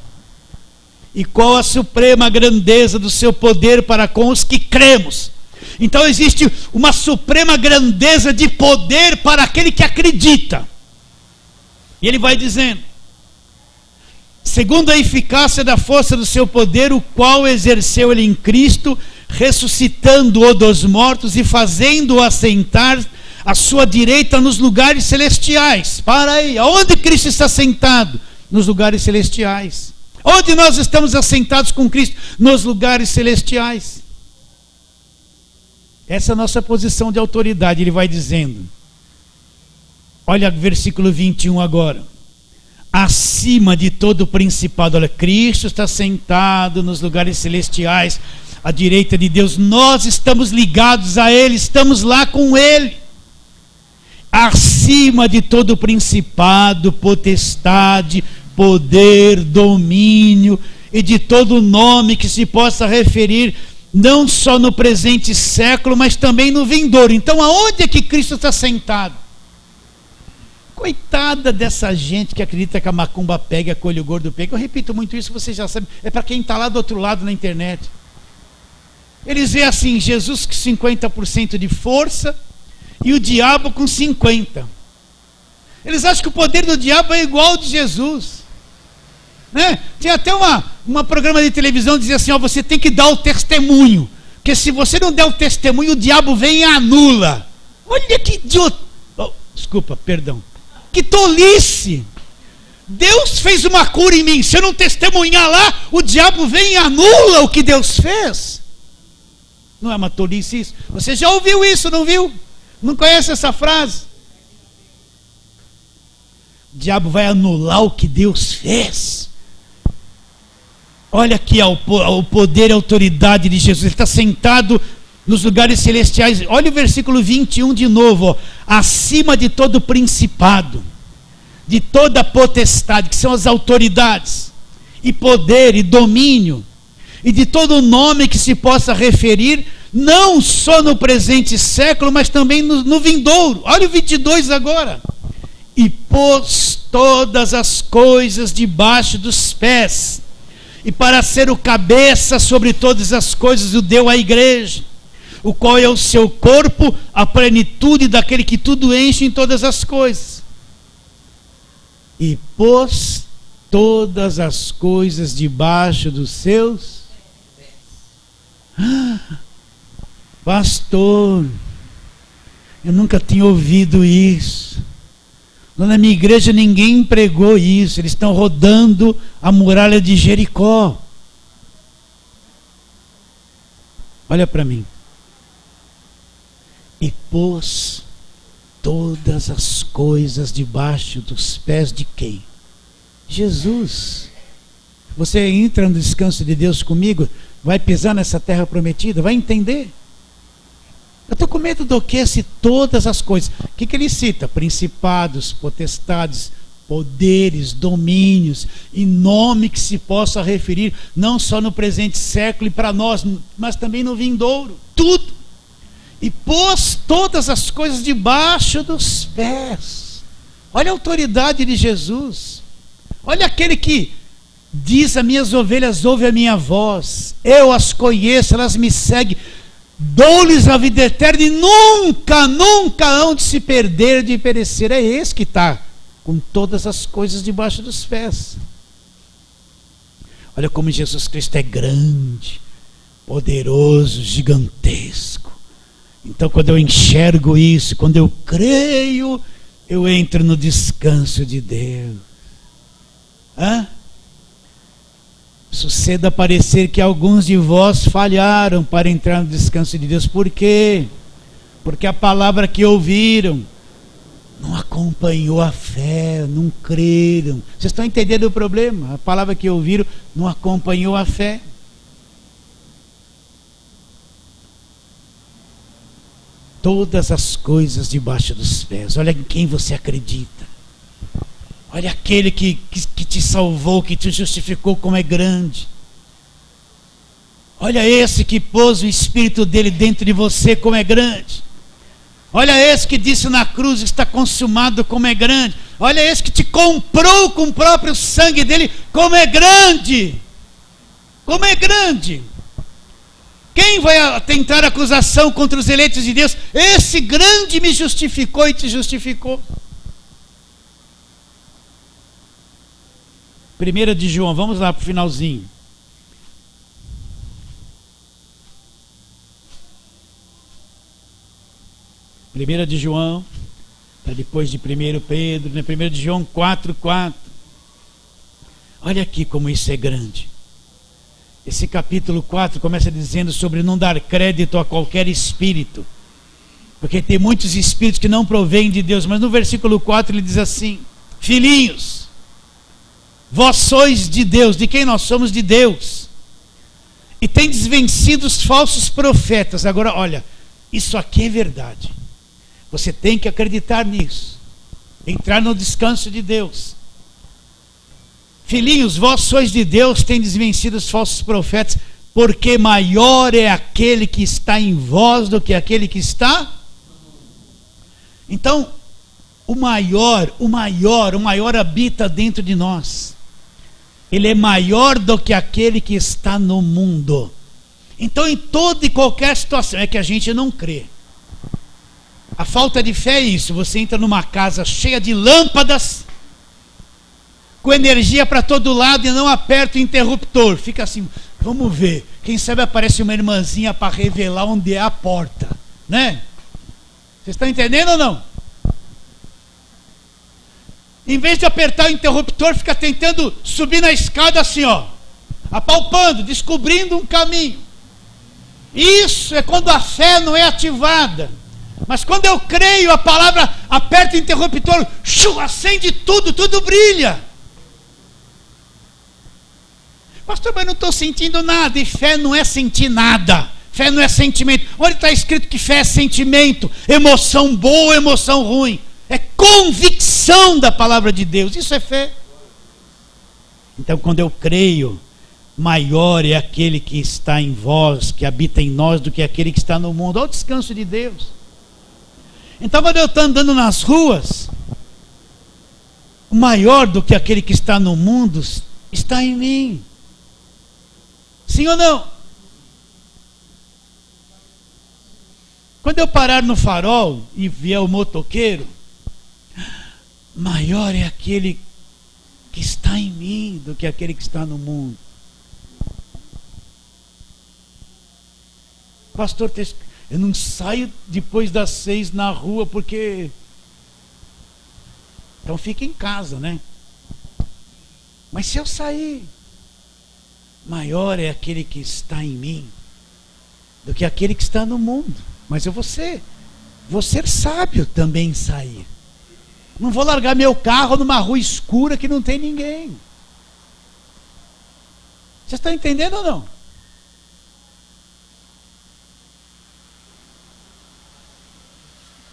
E qual a suprema grandeza do seu poder para com os que cremos. Então existe uma suprema grandeza de poder para aquele que acredita. E ele vai dizendo, segundo a eficácia da força do seu poder, o qual exerceu ele em Cristo, ressuscitando-o dos mortos e fazendo-o assentar à sua direita nos lugares celestiais. Para aí, aonde Cristo está sentado? Nos lugares celestiais. Onde nós estamos assentados com Cristo? Nos lugares celestiais. Essa é a nossa posição de autoridade. Ele vai dizendo, olha o versículo 21 agora. Acima de todo principado, olha, Cristo está sentado nos lugares celestiais, à direita de Deus. Nós estamos ligados a Ele, estamos lá com Ele. Acima de todo principado, potestade, poder, domínio e de todo nome que se possa referir, não só no presente século, mas também no vindouro. Então, aonde é que Cristo está sentado? Coitada dessa gente que acredita que a macumba pega, a colhe o gordo pega. Eu repito muito isso, vocês já sabem. É para quem está lá do outro lado na internet. Eles veem assim, Jesus com 50% de força e o diabo com 50%. Eles acham que o poder do diabo é igual ao de Jesus. Né? Tinha até uma programa de televisão que dizia assim, ó, você tem que dar o testemunho. Porque se você não der o testemunho, o diabo vem e anula. Olha que idiota. Oh, desculpa, perdão. Que tolice! Deus fez uma cura em mim. Se eu não testemunhar lá, o diabo vem e anula o que Deus fez. Não é uma tolice isso? Você já ouviu isso, não viu? Não conhece essa frase? O diabo vai anular o que Deus fez. Olha aqui o poder e a autoridade de Jesus. Ele está sentado nos lugares celestiais. Olha o versículo 21 de novo, ó. Acima de todo principado, de toda potestade, que são as autoridades, e poder, e domínio, e de todo nome que se possa referir, não só no presente século, mas também no vindouro. Olha o 22 agora. E pôs todas as coisas debaixo dos pés, e para ser o cabeça sobre todas as coisas o deu à igreja, o qual é o seu corpo, a plenitude daquele que tudo enche em todas as coisas. E pôs todas as coisas debaixo dos seus pastor, eu nunca tinha ouvido isso. Na minha igreja ninguém pregou isso. Eles estão rodando a muralha de Jericó. Olha para mim. E pôs todas as coisas debaixo dos pés de quem? Jesus. Você entra no descanso de Deus comigo, vai pisar nessa terra prometida, vai entender. Eu estou com medo do que? Se todas as coisas. O que ele cita? Principados, potestades, poderes, domínios, em nome que se possa referir, não só no presente século e para nós, mas também no vindouro. Tudo. E pôs todas as coisas debaixo dos pés. Olha a autoridade de Jesus. Olha aquele que diz: as minhas ovelhas ouvem a minha voz, eu as conheço, elas me seguem, dou-lhes a vida eterna e nunca, nunca hão de se perder, de perecer. É esse que está com todas as coisas debaixo dos pés. Olha como Jesus Cristo é grande, poderoso, gigantesco. Então, quando eu enxergo isso, quando eu creio, eu entro no descanso de Deus. Suceda parecer que alguns de vós falharam para entrar no descanso de Deus. Por quê? Porque a palavra que ouviram não acompanhou a fé, não creram. Vocês estão entendendo o problema? A palavra que ouviram não acompanhou a fé. Todas as coisas debaixo dos pés. Olha em quem você acredita. Olha aquele que te salvou, que te justificou, como é grande. Olha esse que pôs o Espírito dele dentro de você, como é grande. Olha esse que disse na cruz: está consumado, como é grande. Olha esse que te comprou com o próprio sangue dele, como é grande. Como é grande. Quem vai tentar acusação contra os eleitos de Deus? Esse grande me justificou e te justificou. 1 de João, vamos lá para o finalzinho. 1 de João, está depois de 1 Pedro, né? 1 de João 4:4. Olha aqui como isso é grande. Esse capítulo 4 começa dizendo sobre não dar crédito a qualquer espírito, porque tem muitos espíritos que não provêm de Deus, mas no versículo 4 ele diz assim: filhinhos, vós sois de Deus. De quem nós somos? De Deus. E tendes vencido os falsos profetas. Agora olha, isso aqui é verdade. Você tem que acreditar nisso, entrar no descanso de Deus. Filhinhos, vós sois de Deus, tendes vencido os falsos profetas, porque maior é aquele que está em vós do que aquele que está. Então, o maior habita dentro de nós. Ele é maior do que aquele que está no mundo. Então, em toda e qualquer situação, é que a gente não crê. A falta de fé é isso. Você entra numa casa cheia de lâmpadas, com energia para todo lado, e não aperta o interruptor. Fica assim, vamos ver. Quem sabe aparece uma irmãzinha para revelar onde é a porta, né? Vocês estão entendendo ou não? Em vez de apertar o interruptor, fica tentando subir na escada assim, ó, apalpando, descobrindo um caminho. Isso é quando a fé não é ativada. Mas quando eu creio, a palavra aperta o interruptor, acende tudo, tudo brilha. Pastor, mas não estou sentindo nada. E fé não é sentir nada. Fé não é sentimento. Onde está escrito que fé é sentimento? Emoção boa, emoção ruim. É convicção da palavra de Deus. Isso é fé. Então, quando eu creio, maior é aquele que está em vós, que habita em nós, do que aquele que está no mundo. Olha o descanso de Deus. Então, quando eu estou andando nas ruas, maior do que aquele que está no mundo está em mim. Sim ou não? Quando eu parar no farol e vier o motoqueiro, maior é aquele que está em mim do que aquele que está no mundo. Pastor, eu não saio depois das 6 na rua porque... Então fica em casa, né? Mas se eu sair, maior é aquele que está em mim do que aquele que está no mundo. Mas eu vou ser sábio também em sair. Não vou largar meu carro numa rua escura que não tem ninguém. Você está entendendo ou não?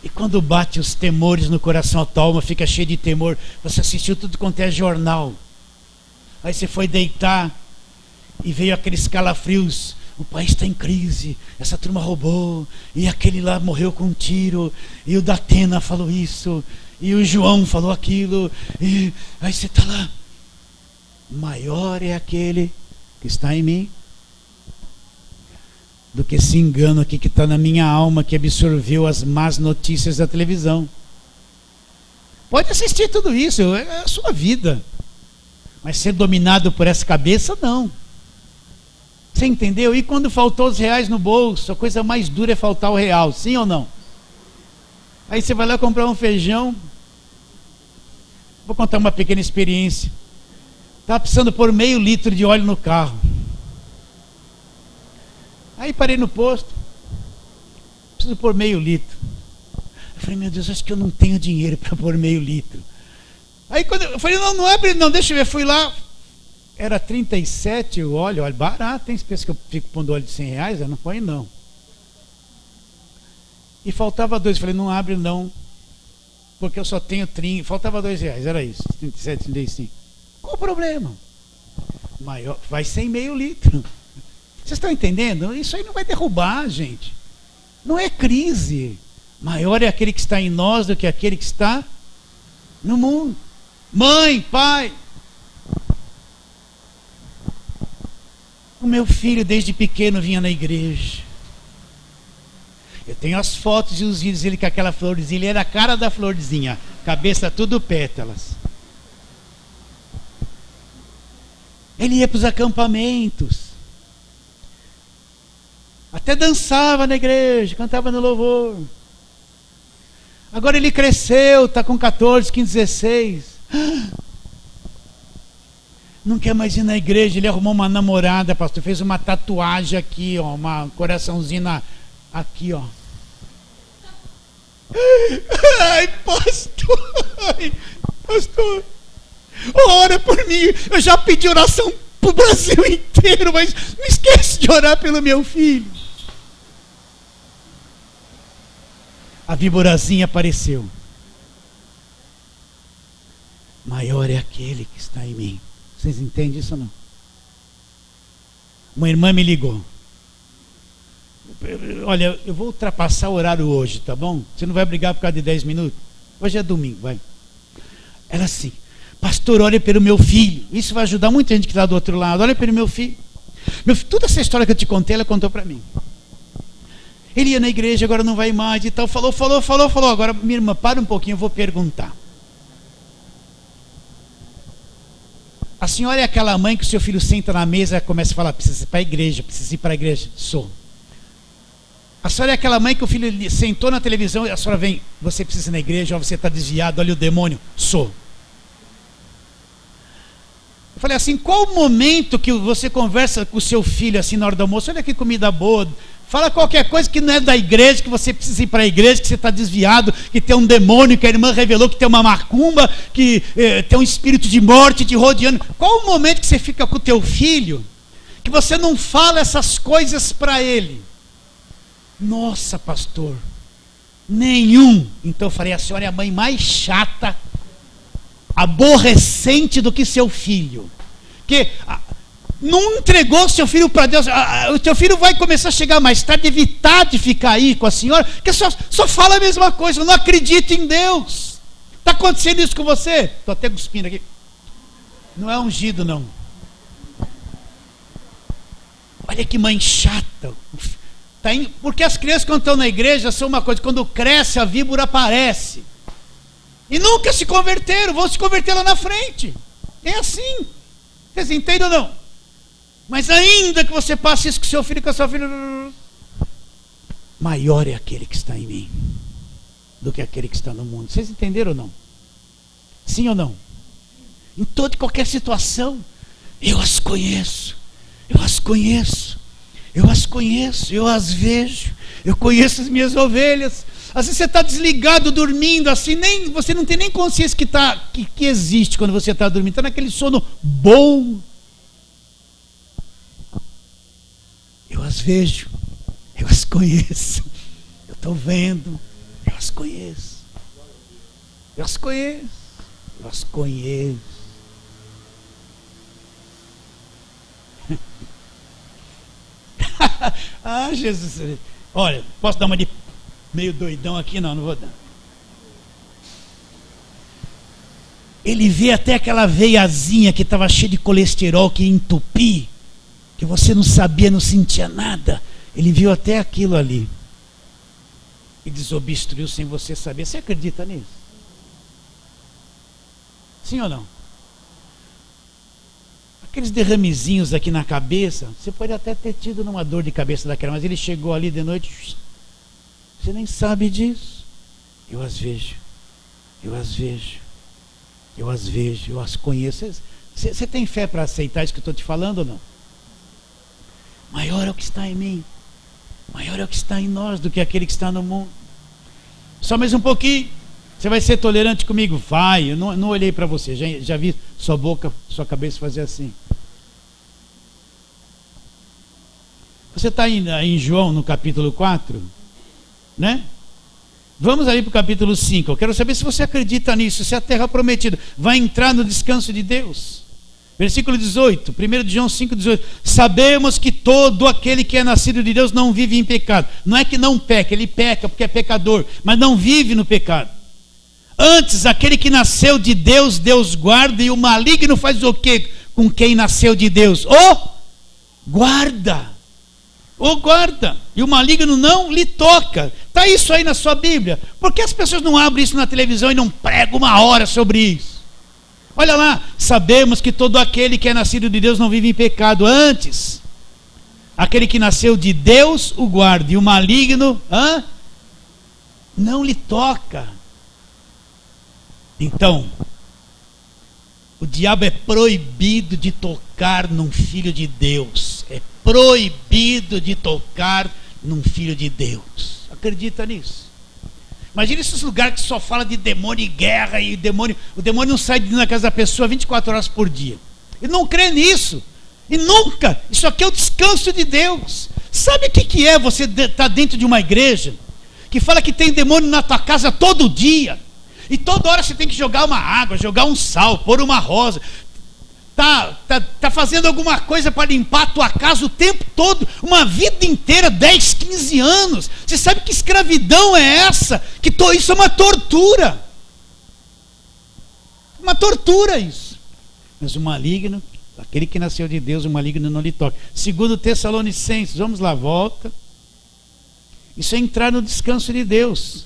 E quando bate os temores no coração, a tua alma fica cheia de temor. Você assistiu tudo quanto é jornal. Aí você foi deitar e veio aqueles calafrios. O país está em crise, essa turma roubou, e aquele lá morreu com um tiro, e o Datena falou isso, e o João falou aquilo, e aí você está lá. Maior é aquele que está em mim do que esse engano aqui que está na minha alma, que absorveu as más notícias da televisão. Pode assistir tudo isso, é a sua vida, mas ser dominado por essa cabeça, não. Você entendeu? E quando faltou os reais no bolso, a coisa mais dura é faltar o real, sim ou não? Aí você vai lá comprar um feijão. Vou contar uma pequena experiência. Estava precisando pôr meio litro de óleo no carro. Aí parei no posto. Preciso pôr meio litro. Eu falei, meu Deus, acho que eu não tenho dinheiro para pôr meio litro. Aí quando eu falei, não abre, não, deixa eu ver. Fui lá. Era 37 o óleo barato, tem pensa que eu fico pondo óleo de 100 reais? Eu não põe não. E faltava 2, falei, não abre não, porque eu só tenho 30, faltava 2 reais, era isso, 37, 35. Qual o problema? Maior, vai ser meio litro. Vocês estão entendendo? Isso aí não vai derrubar, gente. Não é crise. Maior é aquele que está em nós do que aquele que está no mundo. Mãe, pai, o meu filho desde pequeno vinha na igreja. Eu tenho as fotos e os vídeos dele com aquela florzinha. Ele era a cara da florzinha, cabeça tudo pétalas. Ele ia para os acampamentos. Até dançava na igreja, cantava no louvor. Agora ele cresceu, está com 14, 15, 16. Não quer mais ir na igreja. Ele arrumou uma namorada, pastor. Fez uma tatuagem aqui, ó, uma coraçãozinho aqui, ó. Ai, pastor, ora por mim. Eu já pedi oração para o Brasil inteiro, mas não esquece de orar pelo meu filho. A víborazinha apareceu. Maior é aquele que está em mim. Vocês entendem isso ou não? Uma irmã me ligou. Olha, eu vou ultrapassar o horário hoje, tá bom? Você não vai brigar por causa de 10 minutos? Hoje é domingo, vai. Ela assim: pastor, olha pelo meu filho. Isso vai ajudar muita gente que está do outro lado. Olha pelo meu filho. Toda essa história que eu te contei, ela contou para mim. Ele ia na igreja, agora não vai mais e tal. Falou. Agora, minha irmã, para um pouquinho, eu vou perguntar. A senhora é aquela mãe que o seu filho senta na mesa e começa a falar: precisa ir para a igreja, precisa ir para a igreja. Sou. A senhora é aquela mãe que o filho sentou na televisão e a senhora vem: você precisa ir na igreja, ó, você está desviado, olha o demônio. Sou. Eu falei assim: qual o momento que você conversa com o seu filho assim na hora do almoço? Olha que comida boa. Fala qualquer coisa que não é da igreja, que você precisa ir para a igreja, que você está desviado, que tem um demônio, que a irmã revelou que tem uma macumba, que tem um espírito de morte te rodeando. Qual o momento que você fica com o teu filho, que você não fala essas coisas para ele? Nossa, pastor, nenhum. Então eu falei: a senhora é a mãe mais chata, aborrecente do que seu filho. Que não entregou seu filho para Deus. O teu filho vai começar a chegar mais tarde, evitar de ficar aí com a senhora, que só fala a mesma coisa, não acredita em Deus. Está acontecendo isso com você? Estou até cuspindo aqui. Não é ungido, não. Olha que mãe chata. Porque as crianças, quando estão na igreja, são uma coisa: quando cresce, a víbora aparece. E nunca se converteram, vão se converter lá na frente. É assim. Vocês entendem ou não? Mas ainda que você passe isso com seu filho e com a sua filha, maior é aquele que está em mim do que aquele que está no mundo. Vocês entenderam ou não? Sim ou não? Em toda e qualquer situação, eu as conheço, eu as vejo, eu conheço as minhas ovelhas. Às vezes você está desligado, dormindo assim, você não tem nem consciência que existe quando você está dormindo, está naquele sono bom. Eu as vejo, eu as conheço, eu estou vendo, eu as conheço. Ah, Jesus. Olha, posso dar uma de meio doidão aqui? Não vou dar. Ele vê até aquela veiazinha que estava cheia de colesterol, que ia entupir, que você não sabia, não sentia nada. Ele viu até aquilo ali e desobstruiu sem você saber. Você acredita nisso? Sim ou não? Aqueles derramezinhos aqui na cabeça, você pode até ter tido uma dor de cabeça daquela, mas ele chegou ali de noite, você nem sabe disso. Eu as vejo, eu as conheço. Você tem fé para aceitar isso que eu estou te falando ou não? Maior é o que está em mim, maior é o que está em nós do que aquele que está no mundo. Só mais um pouquinho. Você vai ser tolerante comigo? Vai. Eu não olhei para você, já vi sua boca, sua cabeça fazer assim. Você está em João no capítulo 4, né? Vamos ali para o capítulo 5. Eu quero saber se você acredita nisso, se a terra prometida vai entrar no descanso de Deus. Versículo 18, 1 de João 5,18. Sabemos que todo aquele que é nascido de Deus não vive em pecado. Não é que não peca, ele peca porque é pecador, mas não vive no pecado. Antes, aquele que nasceu de Deus, Deus guarda, e o maligno faz o quê com quem nasceu de Deus? Guarda. E o maligno não lhe toca. Está isso aí na sua Bíblia. Por que as pessoas não abrem isso na televisão e não pregam 1 hora sobre isso? Olha lá, sabemos que todo aquele que é nascido de Deus não vive em pecado. Antes, aquele que nasceu de Deus o guarda, e o maligno não lhe toca. Então, o diabo é proibido de tocar num filho de Deus. É proibido de tocar num filho de Deus. Acredita nisso? Imagina esses lugares que só fala de demônio e guerra, e o demônio não sai de dentro da casa da pessoa 24 horas por dia. Ele não crê nisso. E nunca. Isso aqui é o descanso de Deus. Sabe o que é você estar dentro de uma igreja que fala que tem demônio na tua casa todo dia? E toda hora você tem que jogar uma água, jogar um sal, pôr uma rosa. Tá fazendo alguma coisa para limpar a tua casa o tempo todo, uma vida inteira, 10, 15 anos. Você sabe que escravidão é essa? Isso é uma tortura. Uma tortura isso. Mas o maligno, aquele que nasceu de Deus, o maligno não lhe toca. Segundo Tessalonicenses, vamos lá, volta. Isso é entrar no descanso de Deus.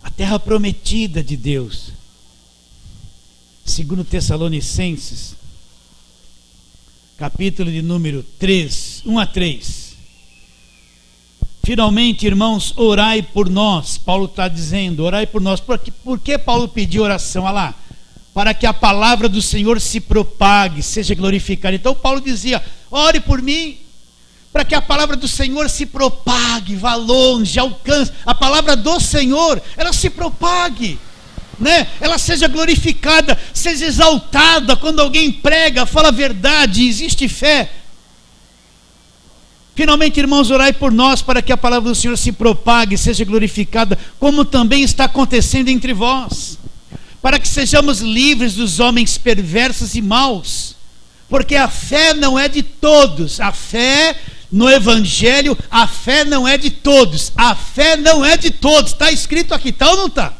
A terra prometida de Deus. Segundo Tessalonicenses, capítulo de número 3, 1 a 3. Finalmente, irmãos, orai por nós. Paulo está dizendo, orai por nós. Por que Paulo pediu oração? Olha lá, para que a palavra do Senhor se propague, seja glorificada. Então Paulo dizia, ore por mim, para que a palavra do Senhor se propague, vá longe, alcance. A palavra do Senhor, ela se propague, né? Ela seja glorificada, seja exaltada. Quando alguém prega, fala a verdade, existe fé. Finalmente, irmãos, orai por nós, para que a palavra do Senhor se propague, seja glorificada, como também está acontecendo entre vós, para que sejamos livres dos homens perversos e maus, porque a fé não é de todos. A fé no Evangelho, a fé não é de todos. A fé não é de todos. Está escrito aqui, está ou não está?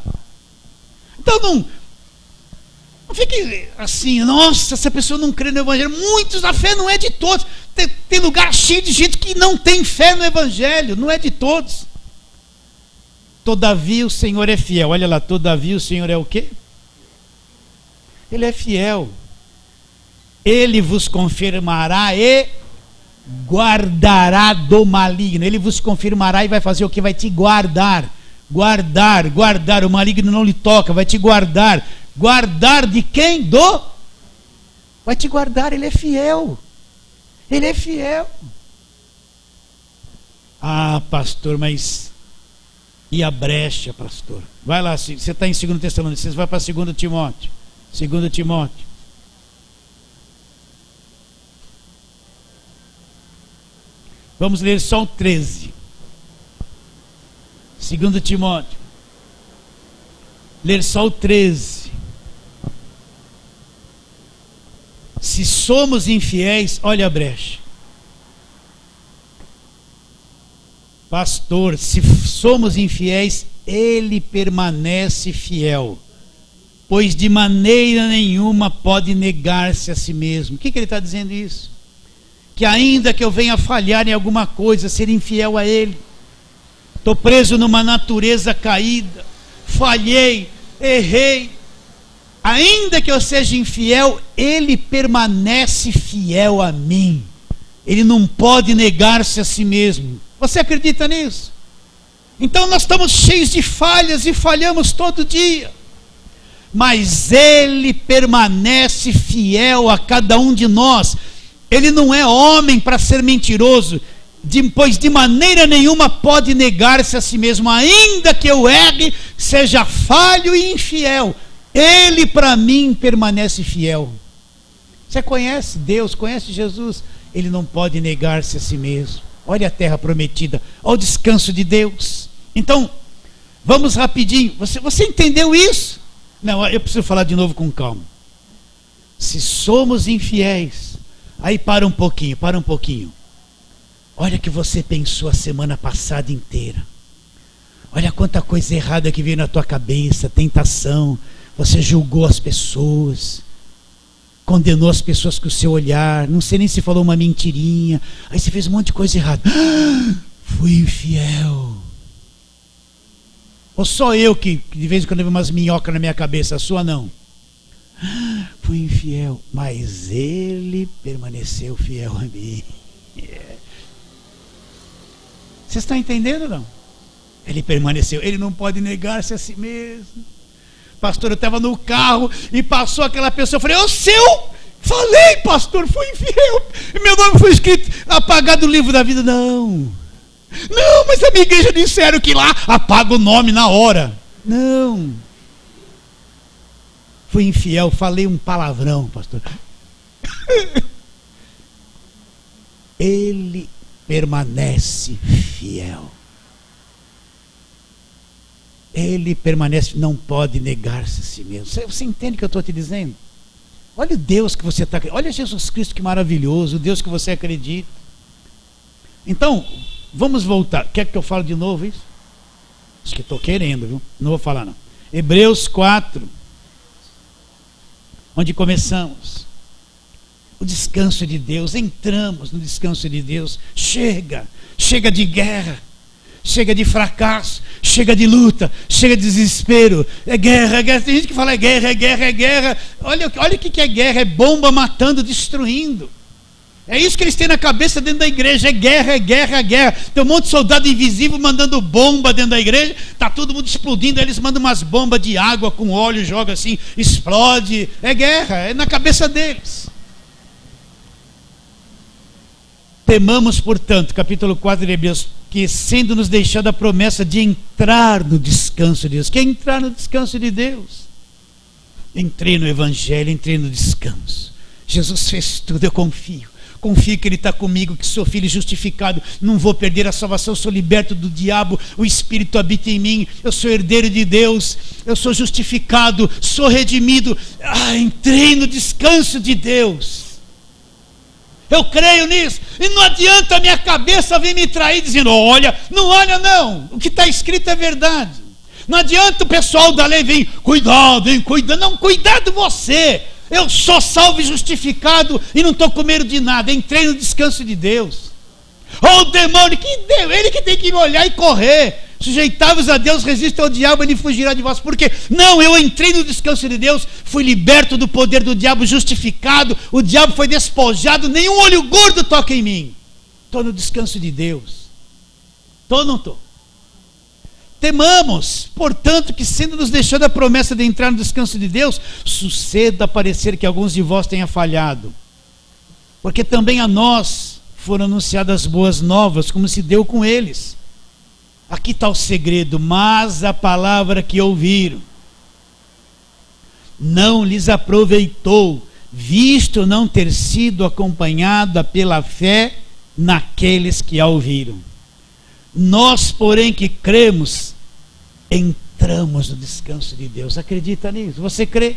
Então não fique assim, nossa, essa pessoa não crê no Evangelho. Muitos, a fé não é de todos. Tem lugar cheio de gente que não tem fé no Evangelho, não é de todos. Todavia o Senhor é fiel. Olha lá, todavia o Senhor é o quê? Ele é fiel. Ele vos confirmará e guardará do maligno. Ele vos confirmará e vai fazer o que? Vai te guardar. Guardar. O maligno não lhe toca, vai te guardar. Guardar de quem? Vai te guardar, ele é fiel. Ele é fiel. Ah, pastor, mas e a brecha, pastor? Vai lá, você está em 2 Tessalonicenses, vai para 2 Timóteo. 2 Timóteo. Vamos ler só o 13. 2 Timóteo. Ler só o 13. Se somos infiéis, olha a brecha. Pastor, se somos infiéis, ele permanece fiel, pois de maneira nenhuma pode negar-se a si mesmo. O que ele está dizendo isso? Que ainda que eu venha falhar em alguma coisa, ser infiel a ele, estou preso numa natureza caída, falhei, errei, ainda que eu seja infiel, ele permanece fiel a mim. Ele não pode negar-se a si mesmo. Você acredita nisso? Então nós estamos cheios de falhas e falhamos todo dia, mas ele permanece fiel a cada um de nós. Ele não é homem para ser mentiroso, pois de maneira nenhuma pode negar-se a si mesmo. Ainda que eu erre, seja falho e infiel, ele para mim permanece fiel. Você conhece Deus, conhece Jesus? Ele não pode negar-se a si mesmo. Olha a terra prometida, olha o descanso de Deus. Então, vamos rapidinho. Você entendeu isso? Não, eu preciso falar de novo com calma. Se somos infiéis, aí para um pouquinho. Olha o que você pensou a semana passada inteira. Olha quanta coisa errada que veio na tua cabeça, tentação. Você julgou as pessoas, condenou as pessoas com o seu olhar, não sei nem se falou uma mentirinha, aí você fez um monte de coisa errada. Fui infiel. Ou só eu que de vez em quando vejo umas minhocas na minha cabeça, a sua não? Fui infiel, mas ele permaneceu fiel a mim. Vocês estão entendendo ou não? Ele permaneceu, ele não pode negar-se a si mesmo. Pastor, eu estava no carro e passou aquela pessoa, eu falei, ô seu! Falei, pastor, fui infiel. Meu nome foi escrito, apagado do livro da vida. Não, mas a minha igreja disseram que lá apaga o nome na hora. Não. Fui infiel, falei um palavrão, pastor. Ele permanece fiel. Ele permanece, não pode negar-se a si mesmo. Você entende o que eu estou te dizendo? Olha o Deus que você está acreditando. Olha Jesus Cristo, que maravilhoso, o Deus que você acredita. Então, vamos voltar. Quer que eu fale de novo isso? Acho que estou querendo, viu? Não vou falar não. Hebreus 4. Onde começamos. O descanso de Deus. Entramos no descanso de Deus. Chega de guerra. Chega de fracasso, chega de luta, chega de desespero. É guerra, é guerra. Tem gente que fala é guerra, é guerra, é guerra. Olha o que é guerra, é bomba matando, destruindo. É isso que eles têm na cabeça dentro da igreja, é guerra, é guerra, é guerra. Tem um monte de soldado invisível mandando bomba dentro da igreja, está todo mundo explodindo, eles mandam umas bombas de água com óleo, joga assim, explode. É guerra, é na cabeça deles. Temamos, portanto, capítulo 4 de Hebreus, que sendo nos deixada a promessa de entrar no descanso de Deus. Quer entrar no descanso de Deus? Entrei no Evangelho, entrei no descanso. Jesus fez tudo, eu confio. Confio que Ele está comigo, que sou filho justificado, não vou perder a salvação, sou liberto do diabo, o Espírito habita em mim, eu sou herdeiro de Deus, eu sou justificado, sou redimido. Entrei no descanso de Deus. Eu creio nisso, e não adianta a minha cabeça vir me trair dizendo, olha, não, o que está escrito é verdade. Não adianta o pessoal da lei vir, cuidado, não, cuidado você. Eu sou salvo e justificado e não estou com medo de nada, entrei no descanso de Deus. O demônio, que Deus, ele que tem que me olhar e correr. Sujeitai-vos a Deus, resistam ao diabo, ele fugirá de vós. Porque não, eu entrei no descanso de Deus, fui liberto do poder do diabo, justificado, o diabo foi despojado, nenhum olho gordo toca em mim. Estou no descanso de Deus. Estou ou não estou? Temamos, portanto, que sendo nos deixando a promessa de entrar no descanso de Deus, suceda parecer que alguns de vós tenha falhado. Porque também a nós foram anunciadas boas novas, como se deu com eles. Aqui está o segredo, mas a palavra que ouviram não lhes aproveitou, visto não ter sido acompanhada pela fé naqueles que a ouviram. Nós, porém, que cremos, entramos no descanso de Deus. Acredita nisso? Você crê?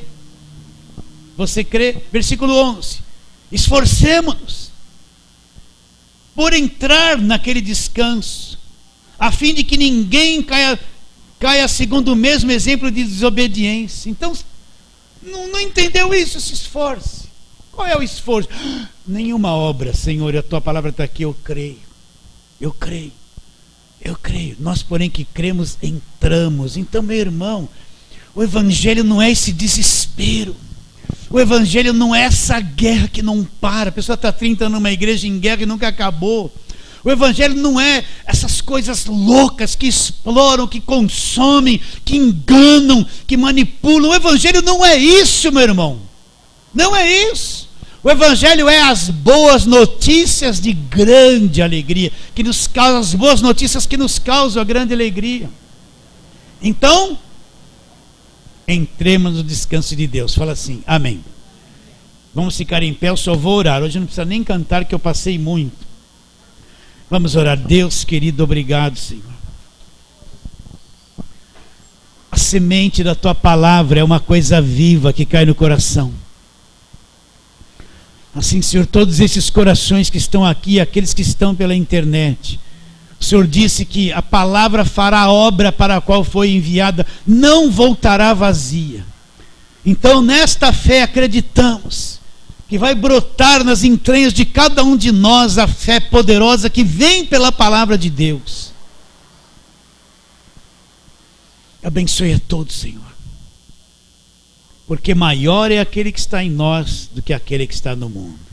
Você crê? Versículo 11. Esforcemo-nos por entrar naquele descanso, a fim de que ninguém caia segundo o mesmo exemplo de desobediência. Então, não entendeu isso? Se esforce. Qual é o esforço? Nenhuma obra, Senhor, a tua palavra está aqui, eu creio. Nós, porém, que cremos, entramos. Então, meu irmão, o Evangelho não é esse desespero. O Evangelho não é essa guerra que não para. A pessoa está 30 anos numa igreja em guerra e nunca acabou. O Evangelho não é essas coisas loucas que exploram, que consomem, que enganam, que manipulam. O Evangelho não é isso, meu irmão. Não é isso. O Evangelho é as boas notícias de grande alegria, que nos causam, as boas notícias que nos causam a grande alegria. Então, entremos no descanso de Deus. Fala assim, amém. Vamos ficar em pé, eu só vou orar. Hoje não precisa nem cantar, que eu passei muito. Vamos orar. Deus querido, obrigado, Senhor. A semente da tua palavra é uma coisa viva que cai no coração. Assim, Senhor, todos esses corações que estão aqui, aqueles que estão pela internet, o Senhor disse que a palavra fará a obra para a qual foi enviada, não voltará vazia. Então, nesta fé, acreditamos que vai brotar nas entranhas de cada um de nós a fé poderosa que vem pela palavra de Deus. Abençoe a todos, Senhor. porque maior é aquele que está em nós do que aquele que está no mundo.